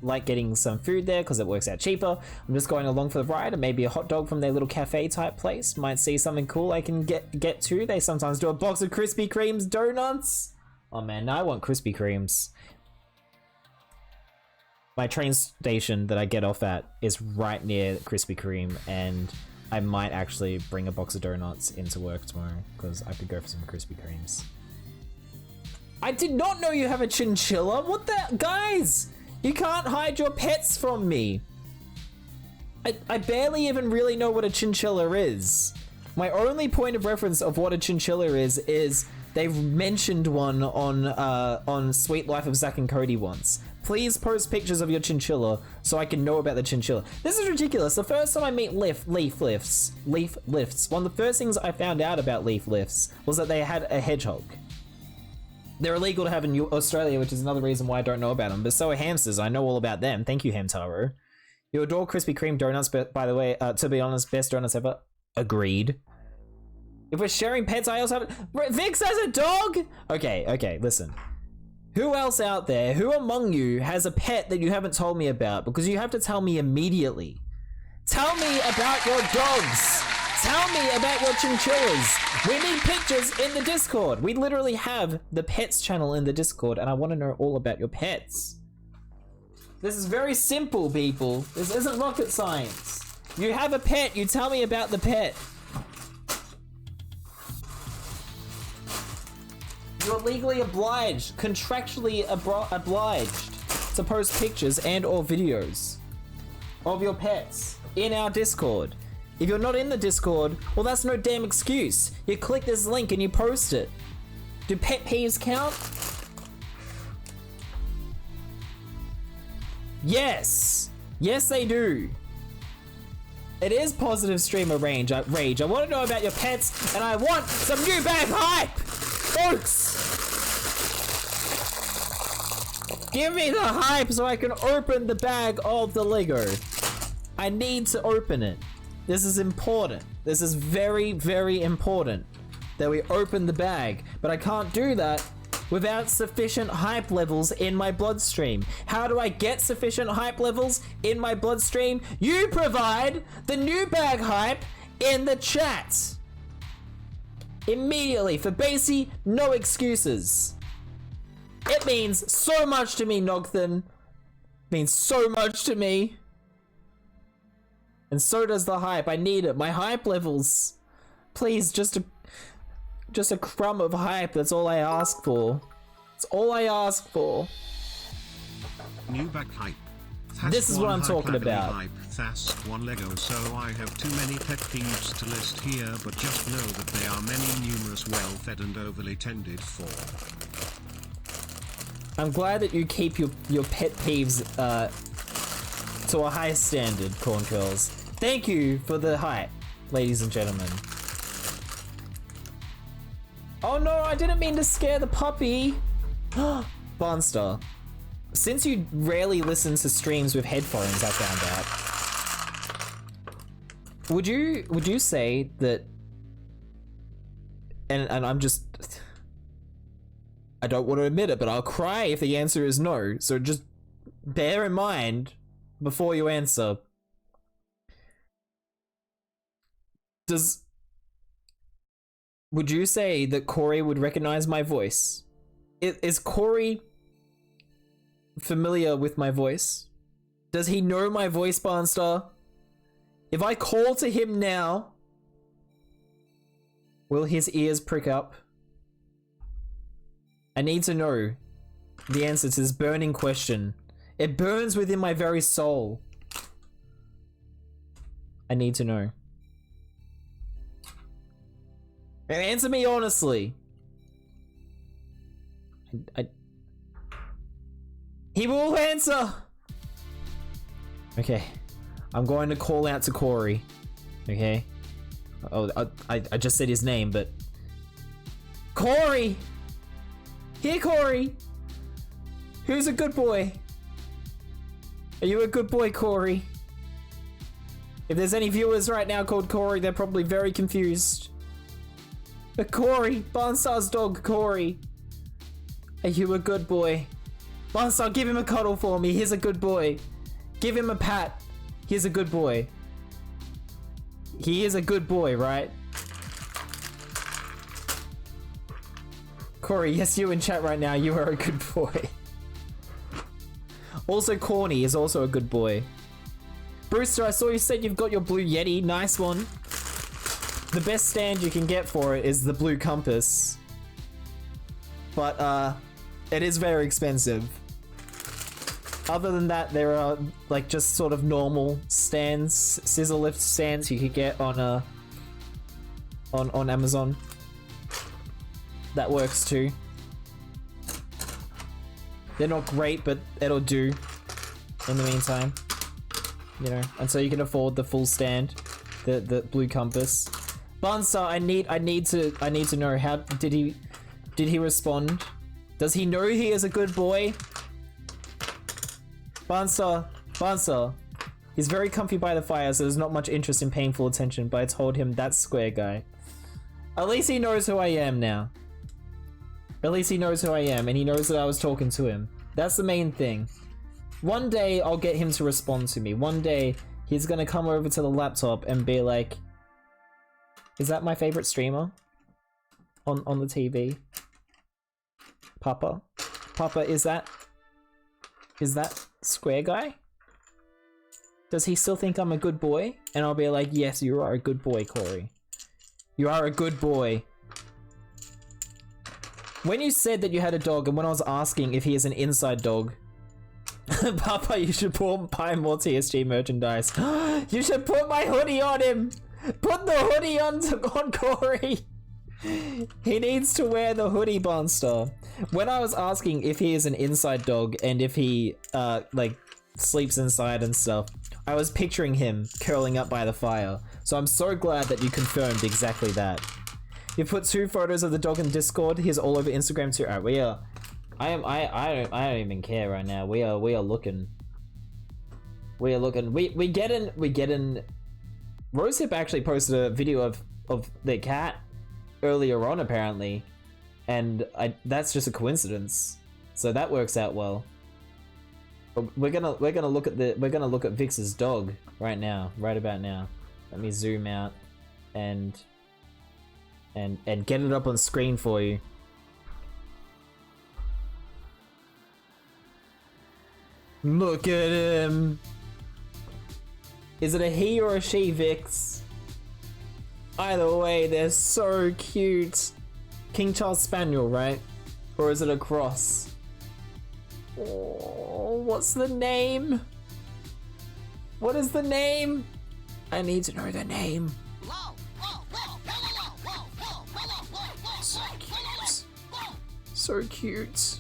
like getting some food there because it works out cheaper. I'm just going along for the ride and maybe a hot dog from their little cafe type place. Might see something cool I can get to. They sometimes do a box of Krispy Kreme's donuts. Oh man, now I want Krispy Kreme's. My train station that I get off at is right near Krispy Kreme, and I might actually bring a box of donuts into work tomorrow because I could go for some Krispy Kremes. I did not know you have a chinchilla. What the... Guys, you can't hide your pets from me. I barely even really know what a chinchilla is. My only point of reference of what a chinchilla is they've mentioned one on Sweet Life of Zack and Cody once. Please post pictures of your chinchilla so I can know about the chinchilla. This is ridiculous. The first time I meet leaf lifts, one of the first things I found out about leaf lifts was that they had a hedgehog. They're illegal to have in Australia, which is another reason why I don't know about them. But so are hamsters. I know all about them. Thank you, Hamtaro. You adore Krispy Kreme donuts, but by the way, to be honest, best donuts ever. Agreed. If we're sharing pets, I also have... Vix has a dog? Okay, listen. Who else out there, who among you has a pet that you haven't told me about? Because you have to tell me immediately. Tell me about your dogs. Tell me about your chinchillas. We need pictures in the Discord. We literally have the pets channel in the Discord, and I want to know all about your pets. This is very simple, people. This isn't rocket science. You have a pet, you tell me about the pet. You're legally obliged, contractually obliged to post pictures and or videos of your pets in our Discord. If you're not in the Discord, well, that's no damn excuse. You click this link and you post it. Do pet peeves count? Yes. Yes, they do. It is positive streamer rage. I want to know about your pets, and I want some new bag hype! Folks! Give me the hype so I can open the bag of the Lego. I need to open it. This is important. This is very, very important that we open the bag, but I can't do that without sufficient hype levels in my bloodstream. How do I get sufficient hype levels in my bloodstream? You provide the new bag hype in the chat. Immediately. For Basie, no excuses. It means so much to me, Nogthan. It means so much to me. And so does the hype. I need it. My hype levels. Please, just a crumb of hype. That's all I ask for. That's all I ask for. New back hype. This is what I'm talking about. Hype. Thas one Lego, so I have too many pet peeves to list here, but just know that they are many, numerous, well-fed and overly tended for. I'm glad that you keep your pet peeves to a high standard, Corn Curls. Thank you for the hype, ladies and gentlemen. Oh no, I didn't mean to scare the puppy. Barnstar. Since you rarely listen to streams with headphones, I found out. Would you say that, and I'm just, I don't want to admit it, but I'll cry if the answer is no, so just bear in mind before you answer. Would you say that Corey would recognize my voice? Is Corey familiar with my voice? Does he know my voice, Barnstar? If I call to him now, will his ears prick up? I need to know the answer to this burning question. It burns within my very soul. I need to know. And answer me honestly. He will answer! Okay. I'm going to call out to Corey. Okay? Oh, I just said his name, but... Corey! Here, Corey! Who's a good boy? Are you a good boy, Corey? If there's any viewers right now called Corey, they're probably very confused. But Corey! Barnstar's dog, Corey! Are you a good boy? Barnstar, give him a cuddle for me. He's a good boy. Give him a pat. He's a good boy. He is a good boy, right? Corey, yes, you in chat right now. You are a good boy. Also, Corny is also a good boy. Brewster, I saw you said you've got your Blue Yeti. Nice one. The best stand you can get for it is the Blue Compass. But, it is very expensive. Other than that, there are, like, just sort of normal stands, scissor lift stands you could get on, on Amazon. That works too. They're not great, but it'll do in the meantime. You know, and so you can afford the full stand, the Blue Compass. Barnstar, I need to know, how did he respond? Does he know he is a good boy? Barnstar. He's very comfy by the fire, so there's not much interest in paying full attention, but I told him that's square guy. At least he knows who I am now. At least he knows who I am, and he knows that I was talking to him. That's the main thing. One day, I'll get him to respond to me. One day, he's gonna come over to the laptop and be like, is that my favorite streamer? On the TV? Papa? Papa, is that square guy? Does he still think I'm a good boy? And I'll be like, yes, you are a good boy, Corey. You are a good boy. When you said that you had a dog, and when I was asking if he is an inside dog, Papa, you should buy more TSG merchandise. You should put my hoodie on him. Put the hoodie on Corey. He needs to wear the hoodie, Barnstar. When I was asking if he is an inside dog and if he like sleeps inside and stuff, I was picturing him curling up by the fire. So I'm so glad that you confirmed exactly that. You put 2 photos of the dog in Discord. He's all over Instagram too. Alright, we are. I don't even care right now. We are looking. We are looking. We get in. Rosehip actually posted a video of their cat earlier on apparently, and that's just a coincidence. So that works out well. But we're gonna look at Vix's dog right now, right about now. Let me zoom out and get it up on screen for you. Look at him. Is it a he or a she, Vix? Either way, they're so cute. King Charles Spaniel, right? Or is it a cross? Oh, what's the name? What is the name? I need to know the name. So cute. So cute.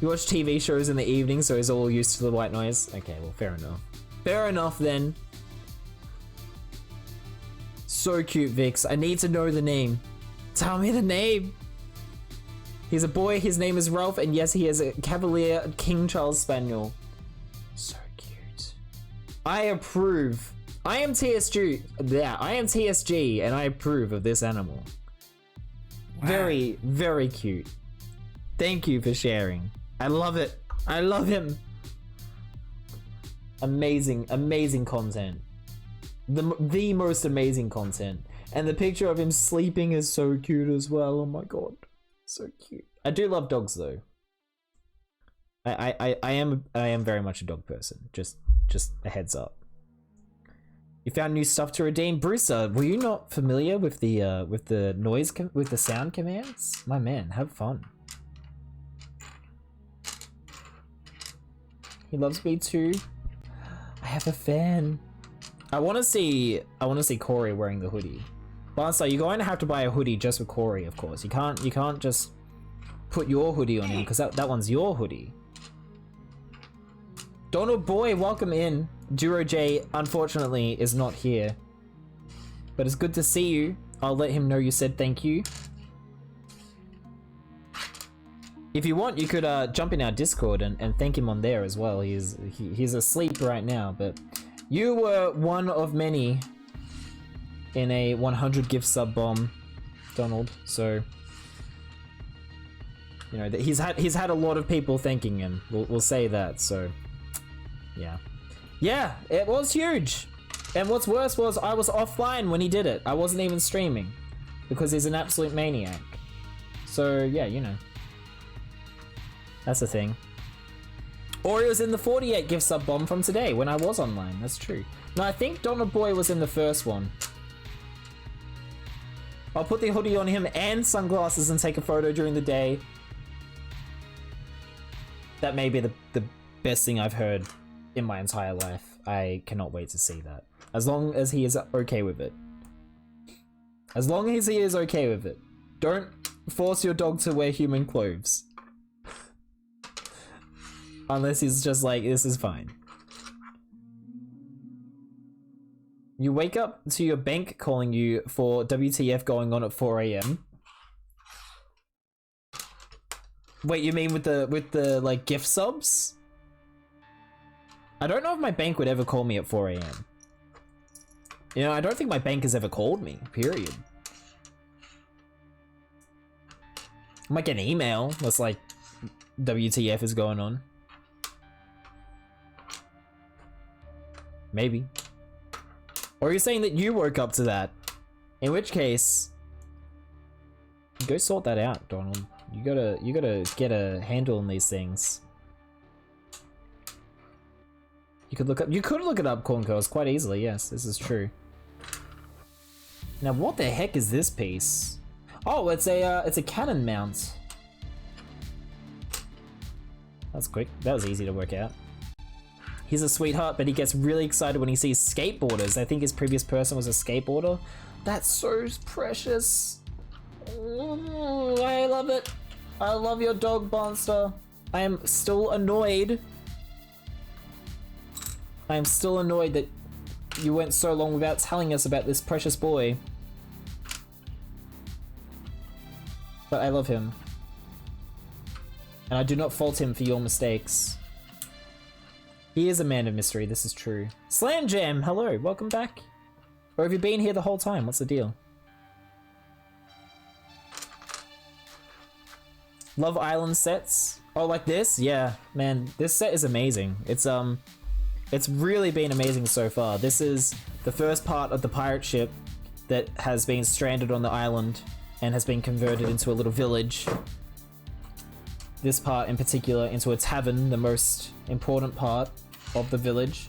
You watch TV shows in the evening, so he's all used to the white noise? Okay, well, fair enough. Fair enough, then. So cute, Vix. I need to know the name. Tell me the name. He's a boy, his name is Ralph, and yes, he is a Cavalier King Charles Spaniel. So cute. I approve. I am TSG. Yeah, I am TSG, and I approve of this animal. Wow. Very, very cute. Thank you for sharing. I love it. I love him. Amazing, amazing content. The most amazing content. And the picture of him sleeping is so cute as well. Oh my god. So cute. I do love dogs though. I am very much a dog person. Just a heads up. You found new stuff to redeem, Brewster. Were you not familiar with the noise with the sound commands? My man, have fun. He loves me too. I have a fan. I want to see Corey wearing the hoodie. Barnstar, you're going to have to buy a hoodie just for Corey, of course. You can't just put your hoodie on him because that one's your hoodie. Donald Boy, welcome in. Duro J, unfortunately, is not here. But it's good to see you. I'll let him know you said thank you. If you want, you could jump in our Discord and thank him on there as well. He's asleep right now, but you were one of many in a 100 gift sub bomb, Donald. So you know that he's had a lot of people thanking him. We'll say that. So yeah, it was huge. And what's worse was I was offline when he did it. I wasn't even streaming because he's an absolute maniac. So yeah, you know. That's the thing. Or he was in the 48 gift sub bomb from today when I was online. That's true. No, I think Donald Boy was in the first one. I'll put the hoodie on him and sunglasses and take a photo during the day. That may be the best thing I've heard in my entire life. I cannot wait to see that. As long as he is okay with it. As long as he is okay with it. Don't force your dog to wear human clothes. Unless he's just like, this is fine. You wake up to your bank calling you for WTF going on at 4 AM. Wait, you mean with the like gift subs? I don't know if my bank would ever call me at 4 AM. You know, I don't think my bank has ever called me, period. I might get an email that's like, WTF is going on. Maybe. Or you're saying that you woke up to that. In which case, go sort that out, Donald. You gotta get a handle on these things. You could look it up, Corn Curls, quite easily, yes, this is true. Now what the heck is this piece? Oh, it's a cannon mount. That's quick. That was easy to work out. He's a sweetheart, but he gets really excited when he sees skateboarders. I think his previous person was a skateboarder. That's so precious. Ooh, I love it. I love your dog, Monster. I am still annoyed. I am still annoyed that you went so long without telling us about this precious boy. But I love him. And I do not fault him for your mistakes. He is a man of mystery, this is true. Slam Jam, hello, welcome back. Or have you been here the whole time? What's the deal? Love Island sets. Oh, like this? Yeah, man, this set is amazing. It's really been amazing so far. This is the first part of the pirate ship that has been stranded on the island and has been converted into a little village. This part in particular into a tavern, the most important part of the village.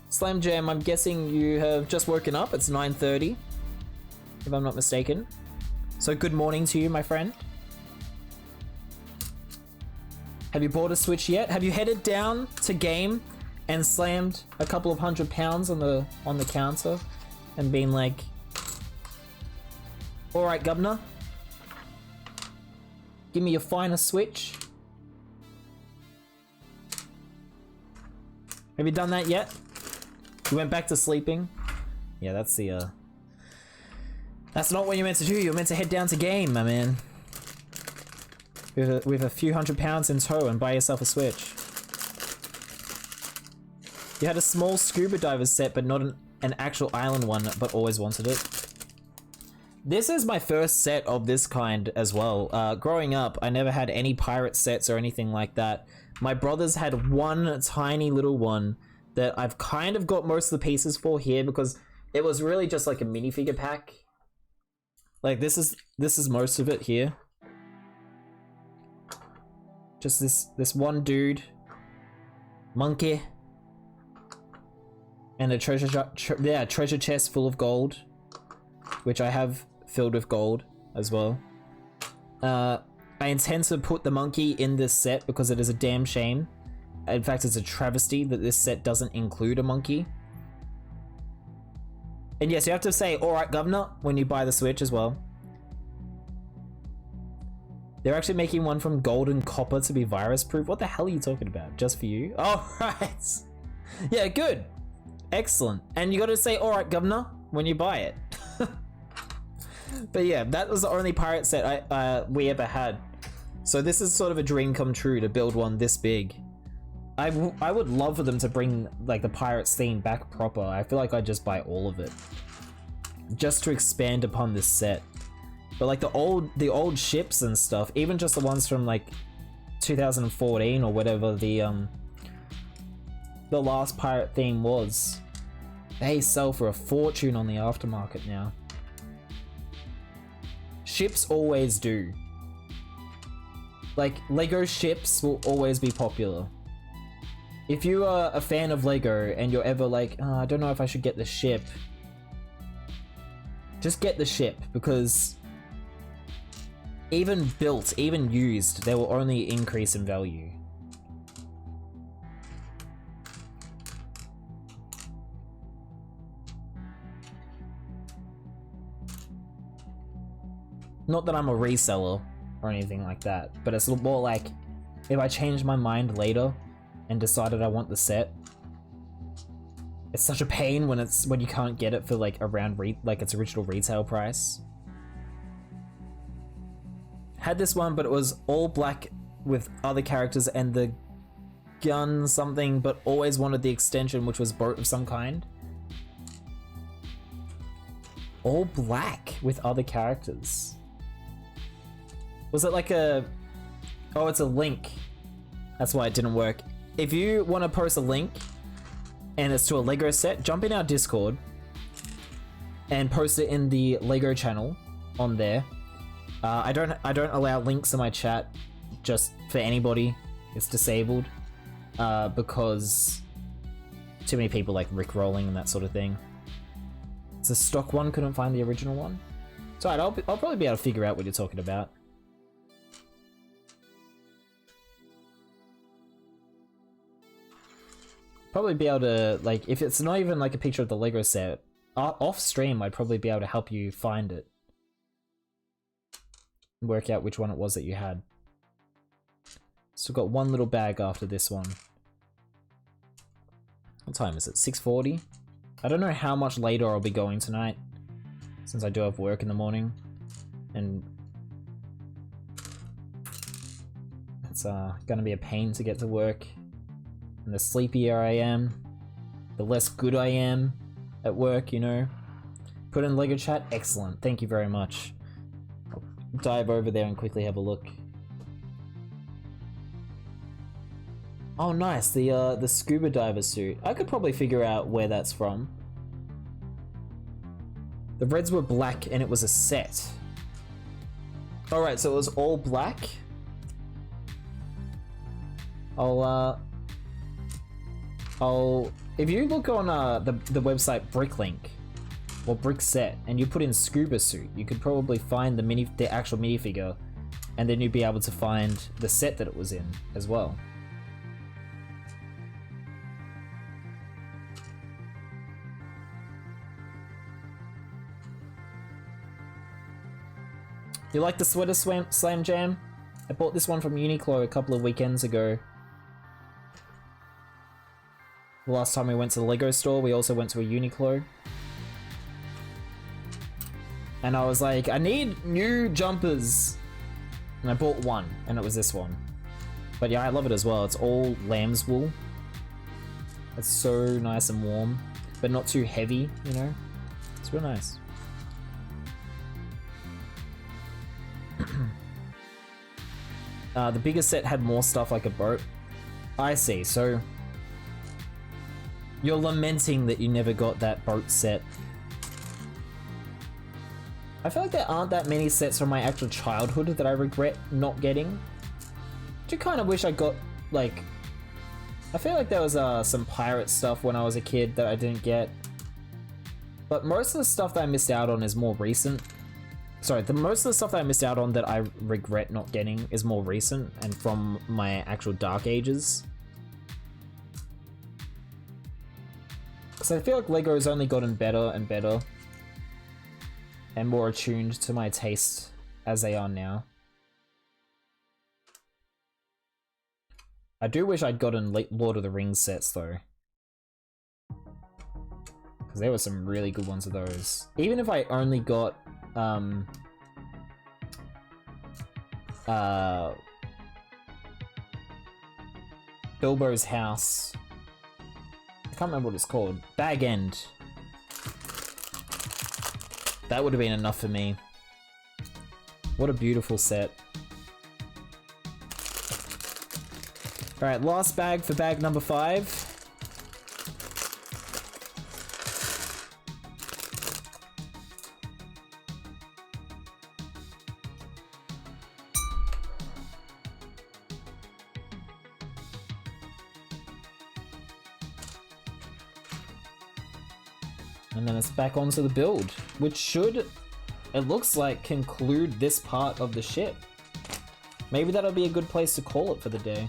Slam Jam, I'm guessing you have just woken up. It's 9:30, if I'm not mistaken. So good morning to you, my friend. Have you bought a Switch yet? Have you headed down to game and slammed a couple of £100 on the counter and been like, all right, governor, give me your finest Switch? Have you done that yet? You went back to sleeping? Yeah, that's the That's not what you're meant to do. You're meant to head down to game, my man. With a few £100 in tow and buy yourself a Switch. You had a small scuba diver set, but not an actual island one, but always wanted it. This is my first set of this kind as well. Growing up, I never had any pirate sets or anything like that. My brothers had one tiny little one that I've kind of got most of the pieces for here because it was really just like a minifigure pack. Like this is most of it here. Just this one dude, monkey, and a treasure chest full of gold, which I have filled with gold as well. I intend to put the monkey in this set because it is a damn shame. In fact, it's a travesty that this set doesn't include a monkey. And yes, you have to say, alright, governor, when you buy the Switch as well. They're actually making one from gold and copper to be virus proof. What the hell are you talking about? Just for you? Oh, right. Yeah, good. Excellent. And you gotta say, alright, governor, when you buy it. But yeah, that was the only pirate set we ever had. So this is sort of a dream come true to build one this big. I would love for them to bring like the Pirates theme back proper. I feel like I'd just buy all of it. Just to expand upon this set. But like the old ships and stuff, even just the ones from like 2014 or whatever the last pirate theme was, they sell for a fortune on the aftermarket now. Ships always do. Like Lego ships will always be popular. If you are a fan of Lego and you're ever like, oh, I don't know if I should get the ship, just get the ship, because even built, even used, they will only increase in value. Not that I'm a reseller or anything like that, but it's more like if I change my mind later and decided I want the set, it's such a pain when you can't get it for like around its original retail price. Had this one, but it was all black with other characters and the gun something, but always wanted the extension, which was boat of some kind. All black with other characters. Was it like a... Oh, it's a link. That's why it didn't work. If you want to post a link and it's to a Lego set, jump in our Discord and post it in the Lego channel on there. I don't allow links in my chat just for anybody. It's disabled because too many people like rickrolling and that sort of thing. It's a stock one, couldn't find the original one. It's alright, I'll probably be able to figure out what you're talking about. Probably be able to, like, if it's not even like a picture of the Lego set, off stream I'd probably be able to help you find it. Work out which one it was that you had. Still got one little bag after this one. What time is it? 6:40? I don't know how much later I'll be going tonight, since I do have work in the morning. And it's gonna be a pain to get to work. And the sleepier I am, the less good I am at work, you know. Put in Lego chat, excellent, thank you very much. I'll dive over there and quickly have a look. Oh nice, the scuba diver suit. I could probably figure out where that's from. The reds were black and it was a set. Alright, so it was all black. If you look on the website Bricklink or Brickset and you put in scuba suit, you could probably find the actual minifigure, and then you'd be able to find the set that it was in as well. You like the sweater slam jam? I bought this one from Uniqlo a couple of weekends ago. The last time we went to the Lego store, we also went to a Uniqlo. And I was like, I need new jumpers. And I bought one, and it was this one. But yeah, I love it as well. It's all lamb's wool. It's so nice and warm, but not too heavy, you know? It's real nice. The bigger set had more stuff like a boat. I see, so you're lamenting that you never got that boat set. I feel like there aren't that many sets from my actual childhood that I regret not getting. I do kind of wish I got, like... I feel like there was some pirate stuff when I was a kid that I didn't get. But most of the stuff that I missed out on is more recent. Sorry, most of the stuff that I missed out on that I regret not getting is more recent and from my actual Dark Ages. So I feel like LEGO's only gotten better and better and more attuned to my taste as they are now. I do wish I'd gotten Lord of the Rings sets though, because there were some really good ones of those. Even if I only got Bilbo's house. I can't remember what it's called. Bag End. That would have been enough for me. What a beautiful set. Alright, last bag for bag number 5. And then it's back onto the build, which should, it looks like, conclude this part of the ship. Maybe that'll be a good place to call it for the day.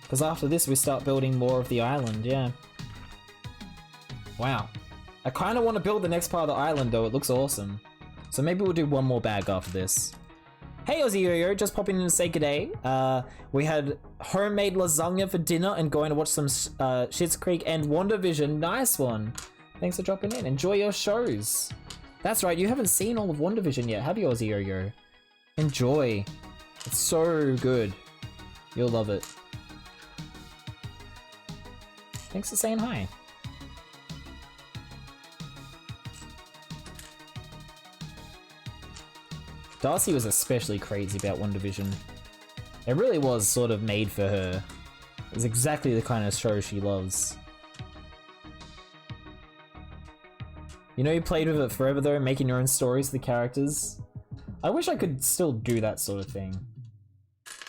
Because after this we start building more of the island, yeah. Wow. I kind of want to build the next part of the island though, it looks awesome. So maybe we'll do one more bag after this. Hey Aussie Yo-Yo, just popping in to say g'day. We had homemade lasagna for dinner and going to watch some Schitt's Creek and WandaVision. Nice one. Thanks for dropping in. Enjoy your shows. That's right, you haven't seen all of WandaVision yet, have you, Aussie Yo-Yo? Enjoy. It's so good. You'll love it. Thanks for saying hi. Darcy was especially crazy about WandaVision. It really was sort of made for her. It was exactly the kind of show she loves. You know, you played with it forever though, making your own stories for the characters. I wish I could still do that sort of thing.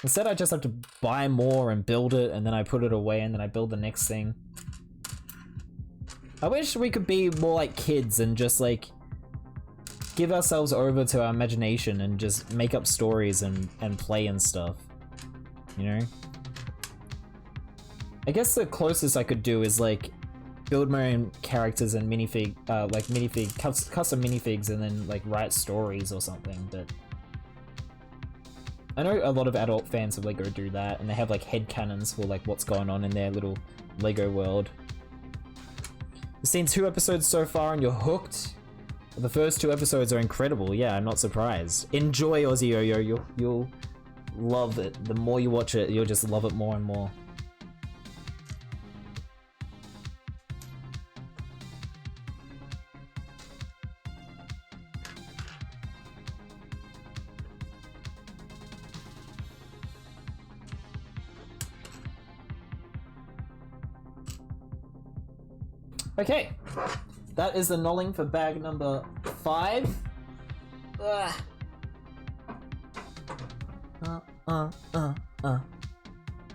Instead, I just have to buy more and build it, and then I put it away, and then I build the next thing. I wish we could be more like kids and just like give ourselves over to our imagination and just make up stories and play and stuff, you know? I guess the closest I could do is like build my own characters and custom minifigs and then like write stories or something, but I know a lot of adult fans of LEGO do that and they have like headcanons for like what's going on in their little LEGO world. You've seen 2 episodes so far and you're hooked? The first 2 episodes are incredible, yeah, I'm not surprised. Enjoy Aussie Yo-Yo, you'll love it. The more you watch it, you'll just love it more and more. Okay. That is the knolling for bag number 5. Ugh.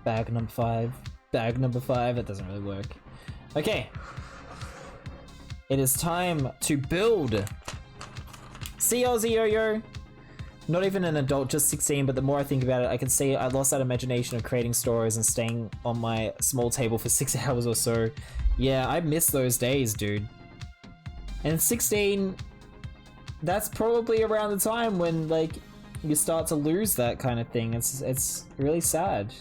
Bag number 5. Bag number 5. That doesn't really work. Okay. It is time to build. See Aussie Yo-Yo? Not even an adult, just 16, but the more I think about it, I can see I lost that imagination of creating stories and staying on my small table for 6 hours or so. Yeah, I miss those days, dude. And 16, that's probably around the time when like you start to lose that kind of thing. It's really sad.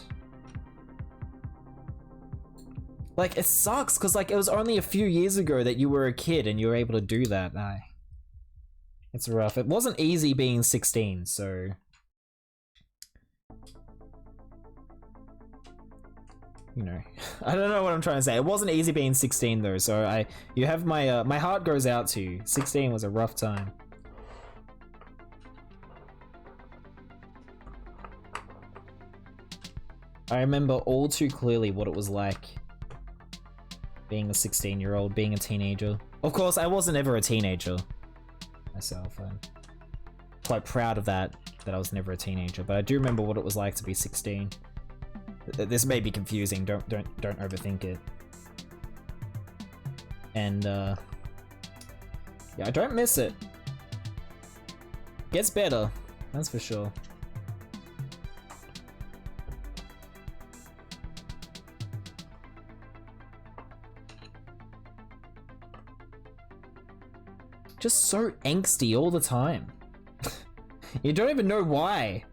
Like it sucks because like it was only a few years ago that you were a kid and you were able to do that. It's rough. It wasn't easy being 16, so... You know, I don't know what I'm trying to say. It wasn't easy being 16 though, so you have my my heart goes out to you. 16 was a rough time. I remember all too clearly what it was like being a 16-year-old, being a teenager. Of course, I wasn't ever a teenager myself. I'm quite proud of that I was never a teenager, but I do remember what it was like to be 16. This may be confusing, don't overthink it. And yeah, I don't miss it. Gets better, that's for sure. Just so angsty all the time. You don't even know why.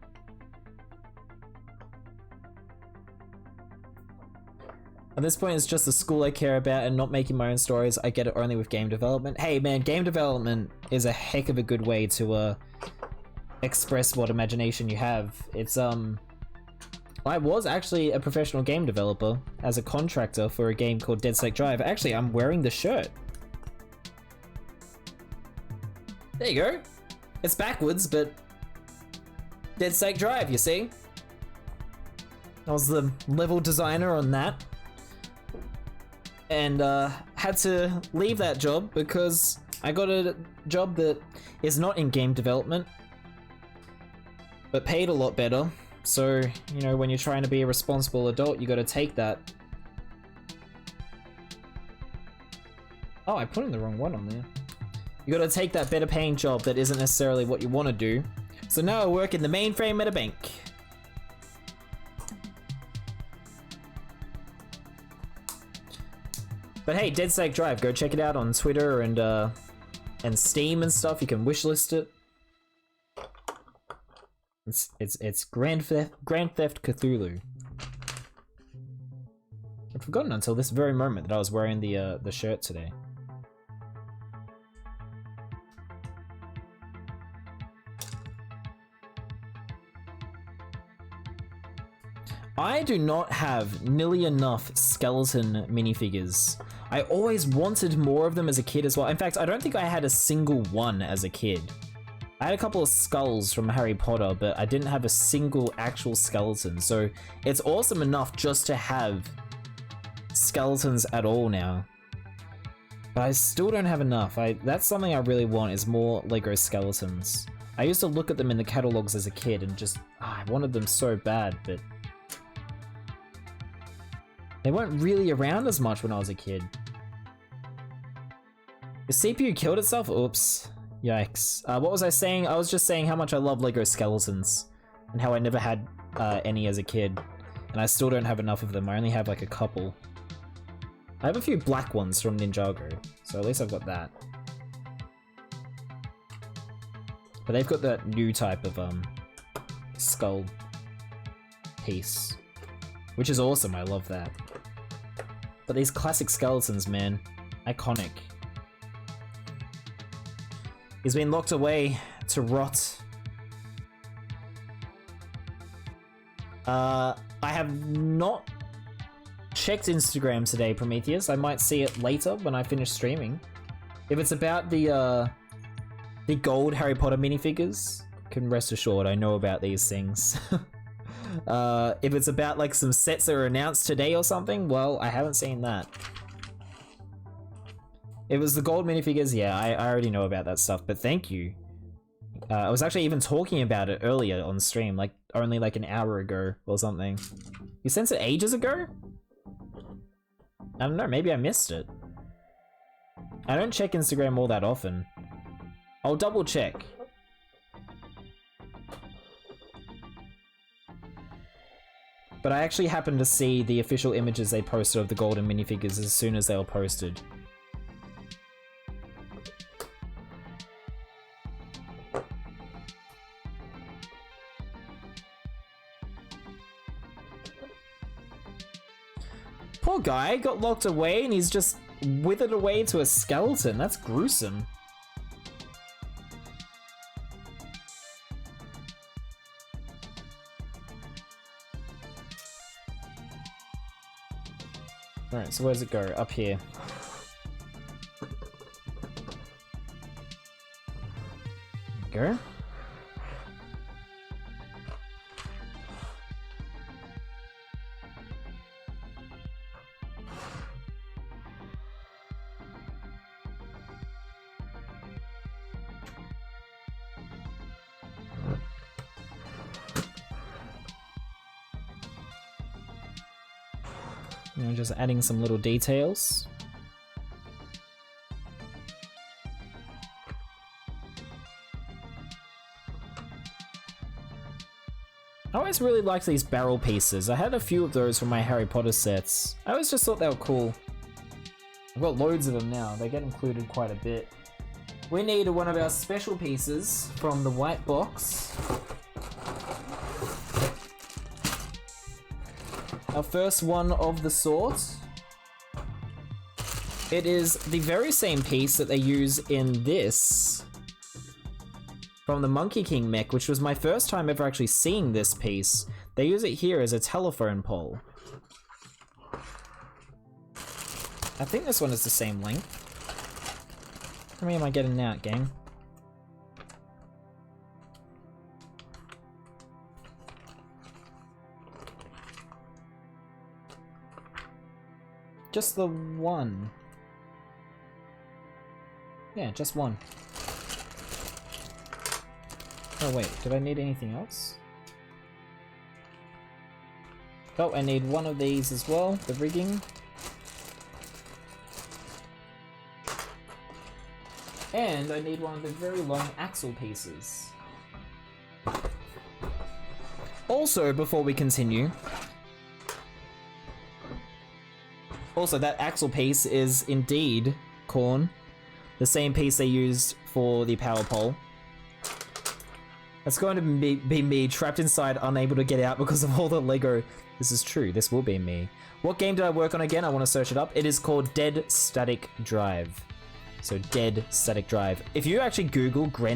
At this point, it's just the school I care about and not making my own stories. I get it only with game development. Hey man, game development is a heck of a good way to express what imagination you have. It's I was actually a professional game developer as a contractor for a game called Dead Snake Drive. Actually, I'm wearing the shirt. There you go. It's backwards, but Dead Snake Drive, you see? I was the level designer on that. And had to leave that job because I got a job that is not in game development, but paid a lot better. So, you know, when you're trying to be a responsible adult, you gotta take that. Oh, I put in the wrong one on there. You gotta take that better paying job that isn't necessarily what you want to do. So now I work in the mainframe at a bank. But hey, Dead Snake Drive, go check it out on Twitter and Steam and stuff. You can wishlist it. It's Grand Theft Cthulhu. I'd forgotten until this very moment that I was wearing the shirt today. I do not have nearly enough skeleton minifigures. I always wanted more of them as a kid as well. In fact, I don't think I had a single one as a kid. I had a couple of skulls from Harry Potter, but I didn't have a single actual skeleton. So it's awesome enough just to have skeletons at all now. But I still don't have enough. That's something I really want, is more Lego skeletons. I used to look at them in the catalogs as a kid and just, I wanted them so bad, but they weren't really around as much when I was a kid. The CPU killed itself? Oops. Yikes. What was I saying? I was just saying how much I love Lego skeletons and how I never had any as a kid. And I still don't have enough of them. I only have like a couple. I have a few black ones from Ninjago, so at least I've got that. But they've got that new type of skull piece, which is awesome. I love that. But these classic skeletons, man, iconic. He's been locked away to rot. I have not checked Instagram today, Prometheus. I might see it later when I finish streaming. If it's about the gold Harry Potter minifigures, can rest assured I know about these things. If it's about like some sets that are announced today or something, well, I haven't seen that. It was the gold minifigures, yeah, I already know about that stuff, but thank you. I was actually even talking about it earlier on stream, like only like an hour ago or something. You sent it ages ago? I don't know, maybe I missed it. I don't check Instagram all that often. I'll double check. But I actually happened to see the official images they posted of the golden minifigures as soon as they were posted. Poor guy got locked away and he's just withered away to a skeleton. That's gruesome. Alright, so where does it go? Up here. There we go. You know, just adding some little details. I always really liked these barrel pieces. I had a few of those from my Harry Potter sets. I always just thought they were cool. I've got loads of them now. They get included quite a bit. We need one of our special pieces from the white box. Our first one of the sort. It is the very same piece that they use in this from the Monkey King mech, which was my first time ever actually seeing this piece. They use it here as a telephone pole. I think this one is the same length. How many am I getting out, gang? Just the one. Yeah, just one. Oh wait, did I need anything else? Oh, I need one of these as well, the rigging. And I need one of the very long axle pieces. Also, before we continue, also that axle piece is indeed Korn, the same piece they used for the power pole. It's going to be me trapped inside, unable to get out because of all the Lego. This is true, this will be me. What game did I work on again? I want to search it up. It is called Dead Static Drive. So Dead Static Drive. If you actually Google Gren